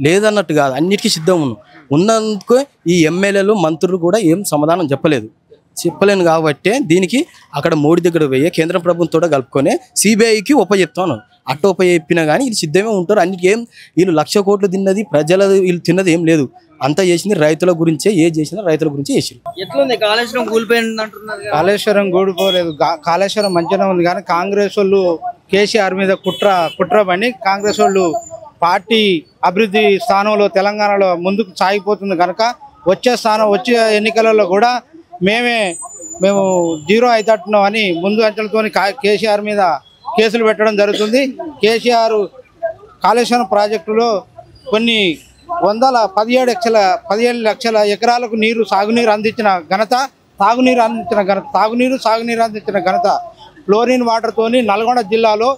లేదన్నట్టు కాదు, అన్నిటికీ సిద్ధం ఉన్నాం. ఉన్నందుకు ఈ ఎమ్మెల్యేలు మంత్రులు కూడా ఏం సమాధానం చెప్పలేను కాబట్టి దీనికి అక్కడ మోడీ దగ్గర పోయి కేంద్ర ప్రభుత్వంతో కలుపుకొని సిబిఐకి చెప్తాను. అట్ట చెప్పినా కానీ వీళ్ళు సిద్ధమే ఉంటారు. అన్నిటికీ ఏం వీళ్ళు 1,00,000 కోట్లు తిన్నది ప్రజల వీళ్ళు తిన్నది ఏం లేదు. అంతా చేసింది రైతుల గురించే, ఏది చేసినా రైతుల గురించి చేసి. ఎట్లుంది కాళేశ్వరం కూలిపోయింది అంటున్నారు? కాళేశ్వరం కూలిపోలేదు, కాళేశ్వరం మంచిగా ఉంది. కానీ కాంగ్రెస్ వాళ్ళు కేసీఆర్ మీద కుట్ర పని కాంగ్రెస్ వాళ్ళు పార్టీ అభివృద్ధి స్థానంలో తెలంగాణలో ముందుకు సాగిపోతుంది కనుక వచ్చే ఎన్నికలలో కూడా మేము 0 అవుతున్నాం అని ముందు అంచనాలతో కేసీఆర్ మీద కేసులు పెట్టడం జరుగుతుంది. కేసీఆర్ కాళేశ్వరం ప్రాజెక్టులో కొన్ని 17 లక్షల ఎకరాలకు సాగునీరు అందించిన ఘనత, సాగునీరు అందించిన ఘనత. ఫ్లోరిన్ వాటర్తోని నల్గొండ జిల్లాలో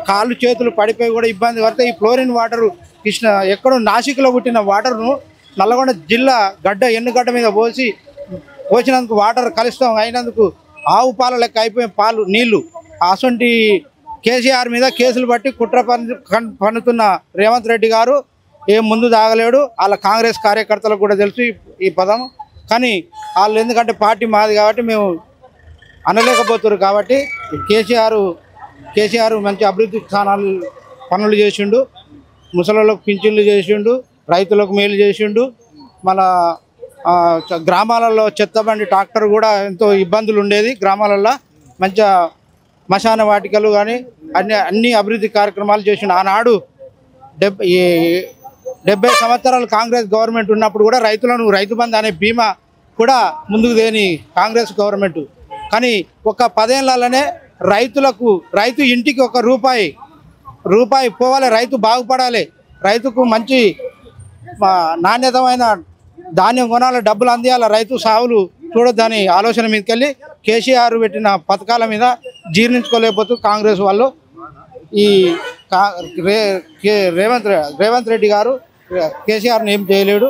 కాళ్ళు చేతులు పడిపోయి కూడా ఇబ్బంది పడితే ఈ ఫ్లోరిన్ వాటర్ ఎక్కడో నాసిక్లో పుట్టిన వాటర్ను నల్గొండ జిల్లా ఎన్నుగడ్డ మీద పోసినందుకు వాటర్ కలుషితం అయినందుకు ఆవు పాల లెక్క అయిపోయిన నీళ్లు. అసొంటి కేసీఆర్ మీద కేసులు బట్టి కుట్ర పన్నుతున్న రేవంత్ రెడ్డి గారు ఏం ముందు దాగలేడు. వాళ్ళ కాంగ్రెస్ కార్యకర్తలకు కూడా తెలుసు ఈ పదం. కానీ వాళ్ళు ఎందుకంటే పార్టీ మాది కాబట్టి మేము అనలేకపోతున్నారు. కాబట్టి కేసీఆర్ మంచి అభివృద్ధి స్థానాలు పనులు చేసిండు, ముసలిళ్ళకు పింఛన్లు చేసిండు, రైతులకు మేలు చేసిండు. మన గ్రామాలలో చెత్తబండి ట్రాక్టర్ కూడా ఎంతో ఇబ్బందులు ఉండేది గ్రామాలలో. మంచిగా మశాన వాటికలు కానీ అన్ని అభివృద్ధి కార్యక్రమాలు చేసిండు. ఆనాడు 70 సంవత్సరాలు కాంగ్రెస్ గవర్నమెంట్ ఉన్నప్పుడు కూడా రైతు బంధు అనే బీమా కూడా ముందుకు దేని కాంగ్రెస్ గవర్నమెంట్. కానీ ఒక 10 ఏళ్లలోనే రైతు ఇంటికి రూపాయి పోవాలి, రైతు బాగుపడాలి, రైతుకు మంచి నాణ్యతమైన ధాన్యం కొనాలి, డబ్బులు అందియాలి, రైతు సాగులు చూడొద్దని ఆలోచన మీదకెళ్ళి కేసీఆర్ పెట్టిన పథకాల మీద జీర్ణించుకోలేకపోతూ కాంగ్రెస్ వాళ్ళు ఈ రేవంత్ రెడ్డి గారు కేసీఆర్ని ఏం చేయలేడు.